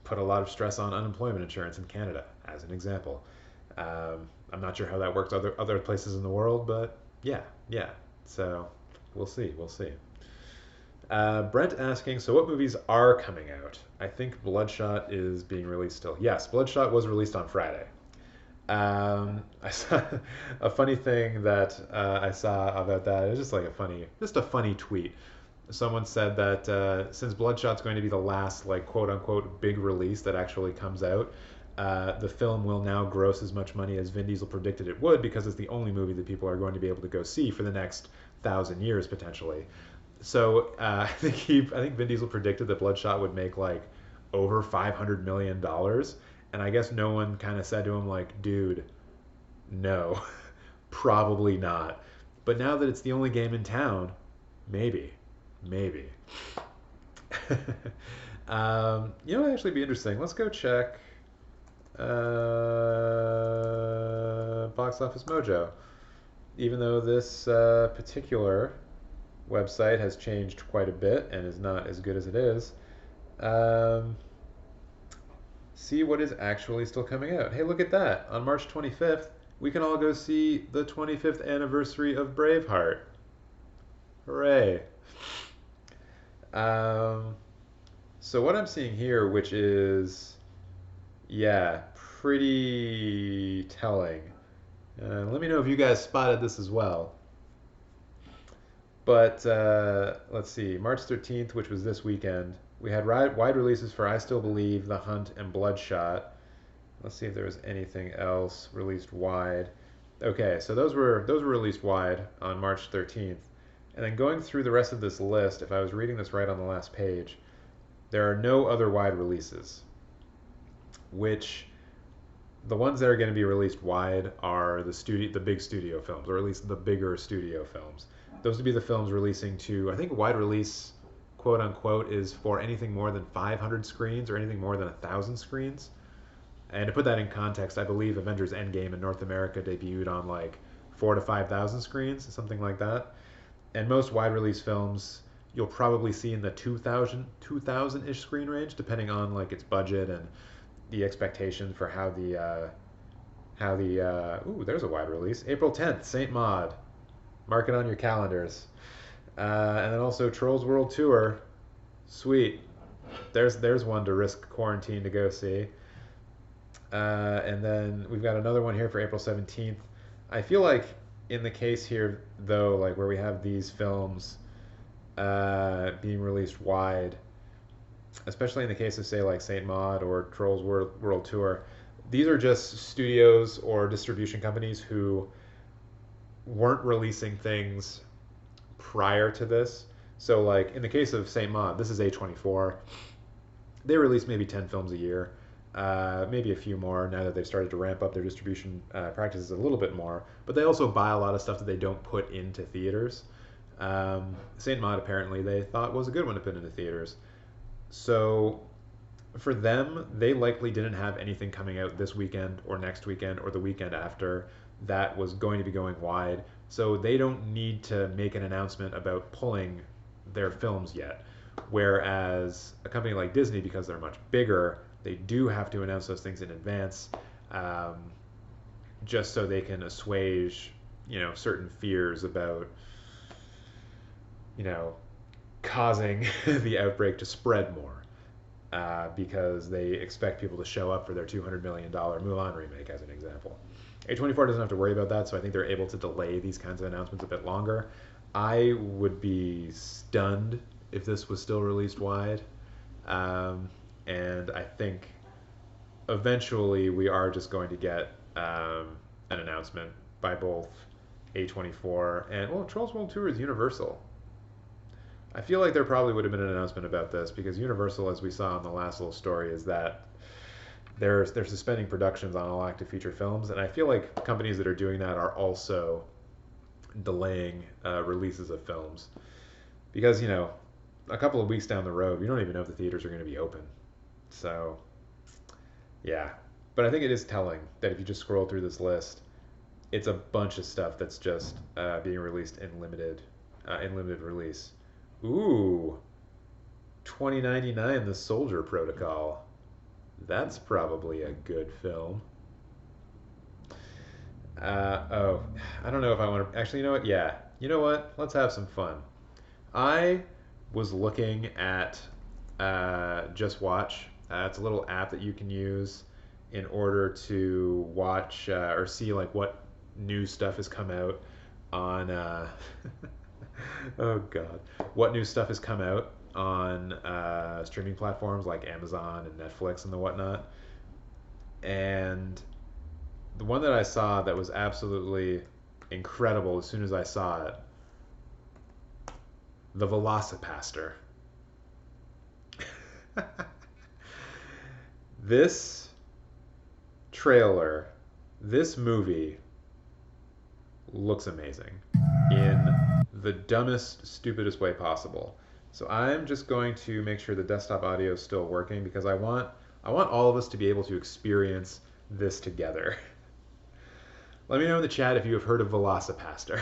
put a lot of stress on unemployment insurance in Canada, as an example. I'm not sure how that works other places in the world, but yeah, yeah. So we'll see, we'll see. Brent asking, so what movies are coming out? I think Bloodshot is being released still. Yes, Bloodshot was released on Friday. I saw a funny thing that I saw about that. It was just a funny tweet. Someone said that since Bloodshot's going to be the last, like, quote unquote big release that actually comes out, the film will now gross as much money as Vin Diesel predicted it would, because it's the only movie that people are going to be able to go see for the next 1,000 years potentially. So I think Vin Diesel predicted that Bloodshot would make like over $500 million, and I guess no one kind of said to him like, dude, no, probably not. But now that it's the only game in town, maybe, maybe. It'd actually be interesting. Let's go check Box Office Mojo. Even though this particular website has changed quite a bit and is not as good as it is, um, see what is actually still coming out. Hey, look at that. On March 25th, we can all go see the 25th anniversary of Braveheart. Hooray. Um, so what I'm seeing here, which is, Yeah, pretty telling. Let me know if you guys spotted this as well. But let's see, March 13th, which was this weekend, we had wide releases for I Still Believe, The Hunt, and Bloodshot. Let's see if there was anything else released wide. Okay, so those were released wide on March 13th. And then going through the rest of this list, if I was reading this right on the last page, there are no other wide releases, which the ones that are going to be released wide are the big studio films, or at least the bigger studio films. Those would be the films releasing to, I think, wide release, quote unquote, is for anything more than 500 screens or anything more than 1,000 screens. And to put that in context, I believe Avengers Endgame in North America debuted on like 4 to 5,000 screens, something like that. And most wide release films you'll probably see in the 2,000-ish screen range, depending on like its budget and the expectation for how the there's a wide release, April 10th, Saint Maud. Mark it on your calendars. And then also Trolls World Tour. Sweet. There's one to risk quarantine to go see. And then we've got another one here for April 17th. I feel like in the case here, though, like where we have these films being released wide, especially in the case of, say, like Saint Maud or Trolls World Tour, these are just studios or distribution companies who weren't releasing things prior to this. So, like, in the case of Saint Maud, this is A24. They release maybe 10 films a year, maybe a few more now that they've started to ramp up their distribution practices a little bit more. But they also buy a lot of stuff that they don't put into theaters. Saint Maud, apparently, they thought was a good one to put into theaters. So for them, they likely didn't have anything coming out this weekend or next weekend or the weekend after that was going to be going wide. So they don't need to make an announcement about pulling their films yet. Whereas a company like Disney, because they're much bigger, they do have to announce those things in advance, just so they can assuage, certain fears about, causing the outbreak to spread more, because they expect people to show up for their $200 million Mulan remake, as an example. A24 doesn't have to worry about that, so I think they're able to delay these kinds of announcements a bit longer. I would be stunned if this was still released wide, and I think eventually we are just going to get an announcement by both A24 and, well, Trolls World Tour is Universal. I feel like there probably would have been an announcement about this because Universal, as we saw in the last little story, is that they're suspending productions on all active feature films, and I feel like companies that are doing that are also delaying releases of films because, a couple of weeks down the road, we don't even know if the theaters are going to be open. So, yeah. But I think it is telling that if you just scroll through this list, it's a bunch of stuff that's just being released in limited release. Ooh, 2099, The Soldier Protocol. That's probably a good film. I don't know if I want to. Actually, you know what? Yeah. You know what? Let's have some fun. I was looking at Just Watch. It's a little app that you can use in order to watch or see like what new stuff has come out on. Oh God, what new stuff has come out on streaming platforms like Amazon and Netflix and the whatnot. And the one that I saw that was absolutely incredible as soon as I saw it, The Velocipaster. This trailer, this movie looks amazing in the dumbest, stupidest way possible. So I'm just going to make sure the desktop audio is still working because I want all of us to be able to experience this together. Let me know in the chat if you have heard of Velocipaster.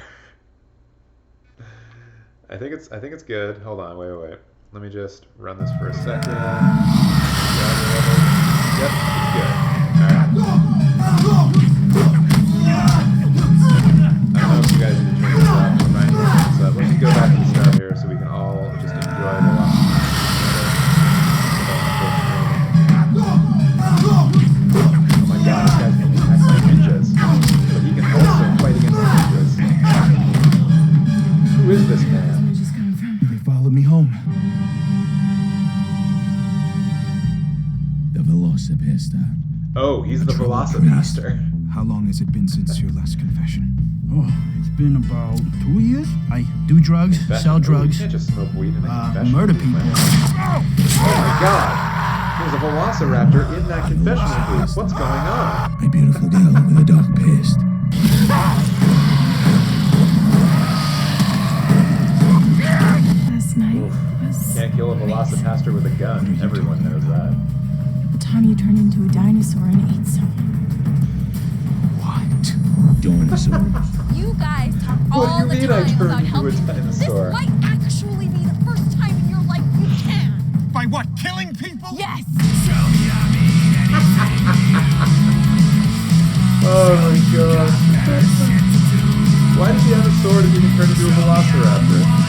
I think it's good. Hold on, wait. Let me just run this for a second. Yep, it's good. Alright. I don't know if you guys need to turn this up or mind this up. Let me go back to the start here so we can all just enjoy the is this Where's man? the just coming from? They followed me home. The Velocipasta. Oh, he's the troubled priest. Velocipaster. How long has it been since your last confession? Oh, it's been about 2 years. I do drugs, sell Ooh, drugs, you can't just smoke weed in a confession. murder booth, people. man. Oh my god! There's a Velociraptor in that confessional booth. What's going on? My beautiful girl with a dark past. Last night was Can't kill a Velocipaster with a gun. Everyone knows that. the time you turned into a dinosaur and ate someone. What? Dinosaurs. You guys talk What do all you the mean I time turned about into how a this dinosaur? might actually be the first time in your life you can. By what? Killing people? Yes. Oh my god. Why does he have a sword if he can turn into a Velociraptor?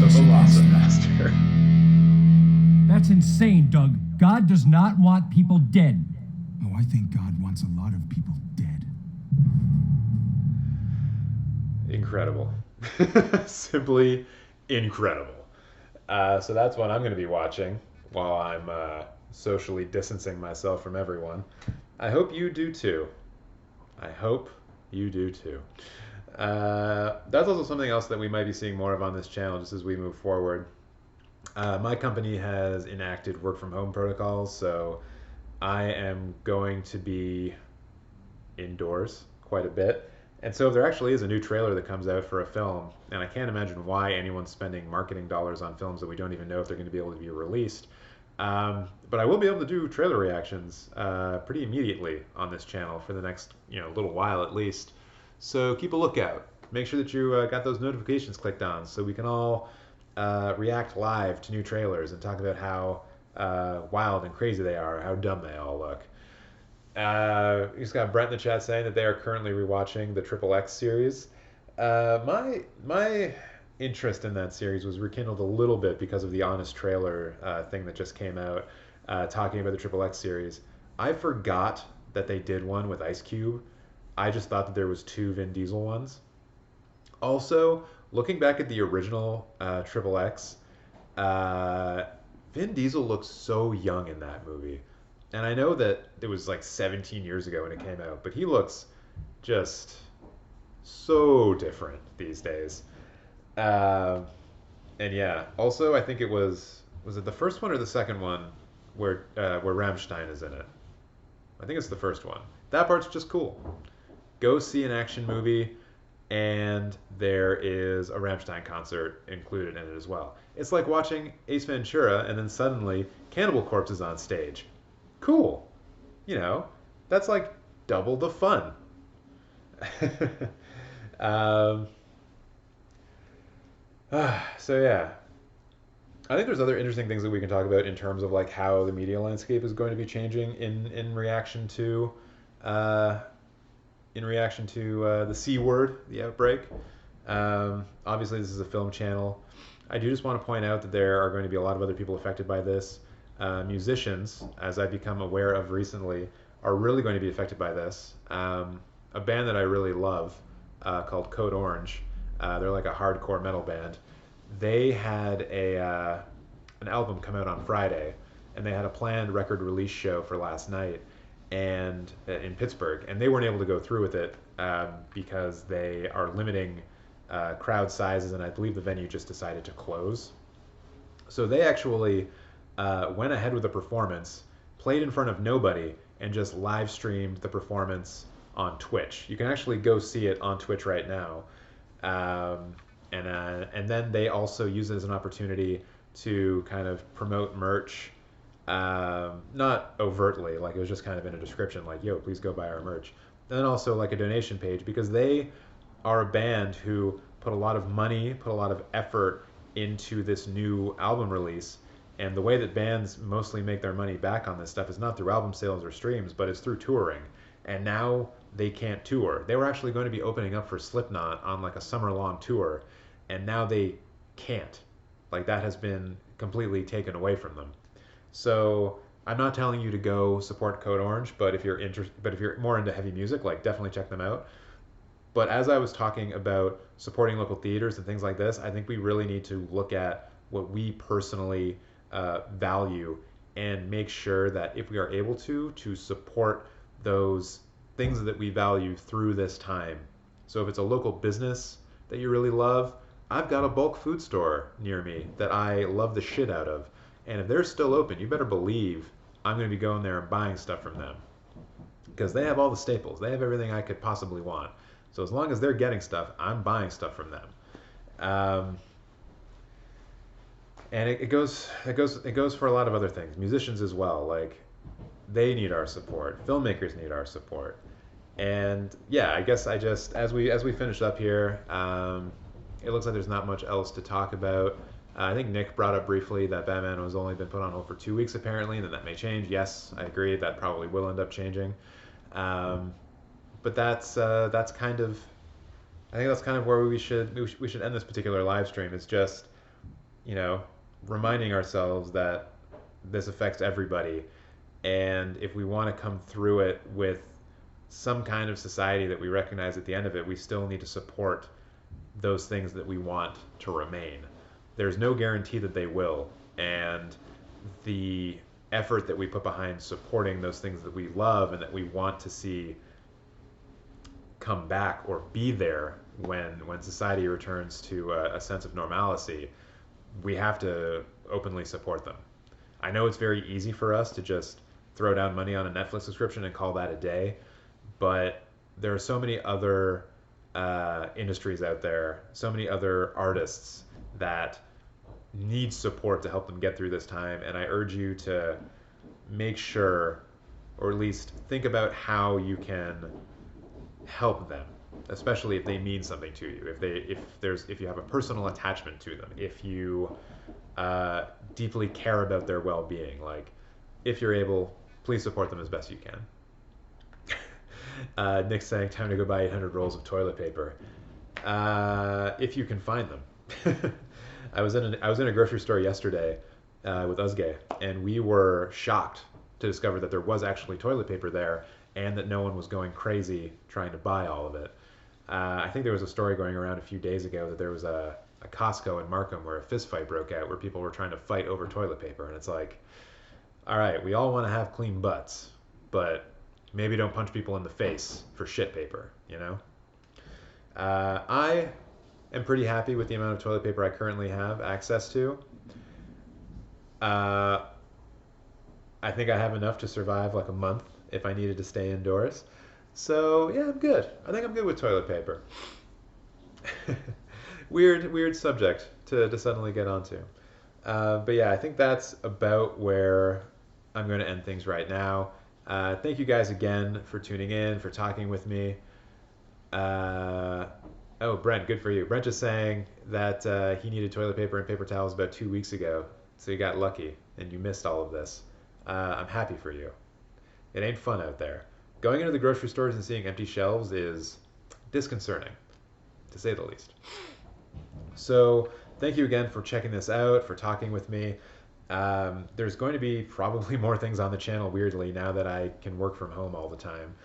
The Velocipaster. That's insane, Doug. God does not want people dead. Oh, I think God wants a lot of people dead. Incredible. Simply incredible. So that's what I'm going to be watching while I'm socially distancing myself from everyone. I hope you do too. I hope you do too. That's also something else that we might be seeing more of on this channel just as we move forward. My company has enacted work from home protocols, so I am going to be indoors quite a bit. And so if there actually is a new trailer that comes out for a film, and I can't imagine why anyone's spending marketing dollars on films that we don't even know if they're going to be able to be released. But I will be able to do trailer reactions pretty immediately on this channel for the next little while at least. So keep a lookout. Make sure that you got those notifications clicked on so we can all react live to new trailers and talk about how wild and crazy they are, how dumb they all look. We just got Brent in the chat saying that they are currently rewatching the XXX series. My interest in that series was rekindled a little bit because of the Honest Trailer thing that just came out talking about the XXX series. I forgot that they did one with Ice Cube. I just thought that there was 2 Vin Diesel ones. Also, looking back at the original XXX, Vin Diesel looks so young in that movie. And I know that it was like 17 years ago when it came out, but he looks just so different these days. And yeah, also I think it was it the first one or the second one where Rammstein is in it? I think it's the first one. That part's just cool. Go see an action movie, and there is a Rammstein concert included in it as well. It's like watching Ace Ventura, and then suddenly Cannibal Corpse is on stage. Cool. That's like double the fun. So yeah, I think there's other interesting things that we can talk about in terms of like how the media landscape is going to be changing in reaction to the C word, the outbreak. Obviously, this is a film channel. I do just want to point out that there are going to be a lot of other people affected by this. Musicians, as I've become aware of recently, are really going to be affected by this. A band that I really love called Code Orange, they're like a hardcore metal band. They had an album come out on Friday, and they had a planned record release show for last night and in Pittsburgh, and they weren't able to go through with it because they are limiting crowd sizes, and I believe the venue just decided to close. So they actually went ahead with the performance, played in front of nobody, and just live streamed the performance on Twitch. You can actually go see it on Twitch right now. And then they also use it as an opportunity to kind of promote merch. Not overtly, like it was just kind of in a description, like, yo, please go buy our merch. And then also like a donation page, because they are a band who put a lot of money, put a lot of effort into this new album release. And the way that bands mostly make their money back on this stuff is not through album sales or streams, but it's through touring. And now they can't tour. They were actually going to be opening up for Slipknot on like a summer-long tour, and now they can't. Like that has been completely taken away from them. So I'm not telling you to go support Code Orange, but if you're more into heavy music, like definitely check them out. But as I was talking about supporting local theaters and things like this, I think we really need to look at what we personally value and make sure that if we are able to support those things that we value through this time. So if it's a local business that you really love, I've got a bulk food store near me that I love the shit out of. And if they're still open, you better believe I'm going to be going there and buying stuff from them. Because they have all the staples. They have everything I could possibly want. So as long as they're getting stuff, I'm buying stuff from them. And it goes for a lot of other things. Musicians as well. Like, they need our support. Filmmakers need our support. And yeah, I guess as we finish up here, it looks like there's not much else to talk about. I think Nick brought up briefly that Batman has only been put on hold for 2 weeks apparently, and that may change. Yes, I agree. That probably will end up changing. But that's kind of, I think that's kind of where we should end this particular live stream. It's just, reminding ourselves that this affects everybody, and if we want to come through it with some kind of society that we recognize at the end of it, we still need to support those things that we want to remain. There's no guarantee that they will, and the effort that we put behind supporting those things that we love and that we want to see come back or be there when society returns to a sense of normalcy, we have to openly support them. I know it's very easy for us to just throw down money on a Netflix subscription and call that a day, but there are so many other industries out there, so many other artists that need support to help them get through this time, and I urge you to make sure, or at least think about how you can help them, especially if they mean something to you, if you have a personal attachment to them, if you deeply care about their well-being. Like, if you're able, please support them as best you can. Nick's saying time to go buy 800 rolls of toilet paper, if you can find them. I was in a grocery store yesterday with Uzge, and we were shocked to discover that there was actually toilet paper there, and that no one was going crazy trying to buy all of it. I think there was a story going around a few days ago that there was a Costco in Markham where a fist fight broke out, where people were trying to fight over toilet paper, and it's like, all right, we all want to have clean butts, but maybe don't punch people in the face for shit paper, I am pretty happy with the amount of toilet paper I currently have access to. I think I have enough to survive like a month if I needed to stay indoors. So yeah, I'm good. I think I'm good with toilet paper. Weird subject to suddenly get onto. But yeah, I think that's about where I'm going to end things right now. Thank you guys again for tuning in, for talking with me. Oh, Brent, good for you. Brent is saying that he needed toilet paper and paper towels about 2 weeks ago, so you got lucky and you missed all of this. I'm happy for you. It ain't fun out there. Going into the grocery stores and seeing empty shelves is disconcerting, to say the least. So thank you again for checking this out, for talking with me. There's going to be probably more things on the channel, weirdly, now that I can work from home all the time.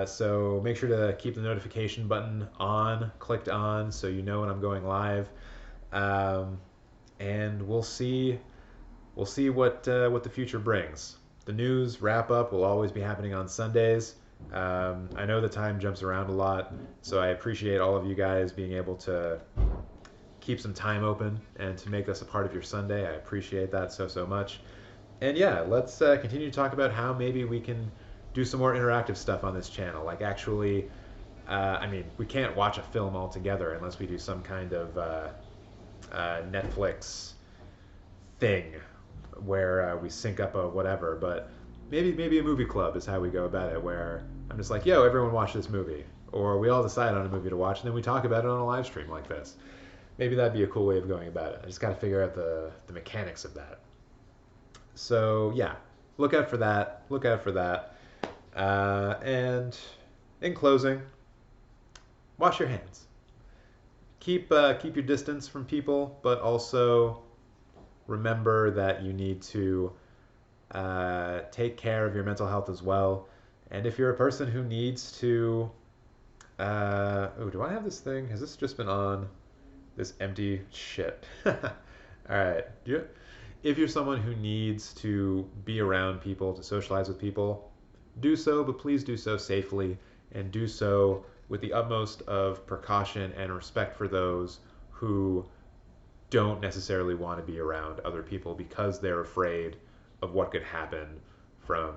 So make sure to keep the notification button clicked on, so you know when I'm going live. And we'll see what the future brings. The news wrap up will always be happening on Sundays. I know the time jumps around a lot, so I appreciate all of you guys being able to keep some time open and to make this a part of your Sunday. I appreciate that so much. And yeah, let's continue to talk about how maybe we can do some more interactive stuff on this channel. Like, actually, we can't watch a film all together unless we do some kind of Netflix thing where we sync up a whatever, but maybe a movie club is how we go about it, where I'm just like, yo, everyone watch this movie, or we all decide on a movie to watch and then we talk about it on a live stream like this. Maybe that'd be a cool way of going about it. I just got to figure out the mechanics of that. So yeah, look out for that. And in closing, wash your hands. Keep your distance from people, but also remember that you need to take care of your mental health as well. And if you're a person who needs to, oh, do I have this thing? Has this just been on? This empty shit. All right. If you're someone who needs to be around people, to socialize with people, do so, but please do so safely and do so with the utmost of precaution and respect for those who don't necessarily want to be around other people because they're afraid of what could happen from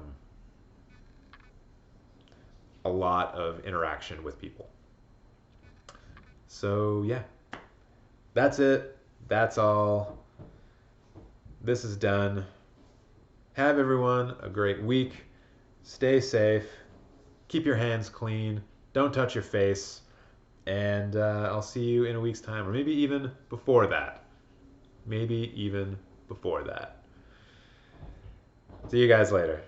a lot of interaction with people. So, yeah, that's it. That's all. This is done. Have everyone a great week. Stay safe. Keep your hands clean. Don't touch your face. And I'll see you in a week's time, or maybe even before that. Maybe even before that. See you guys later.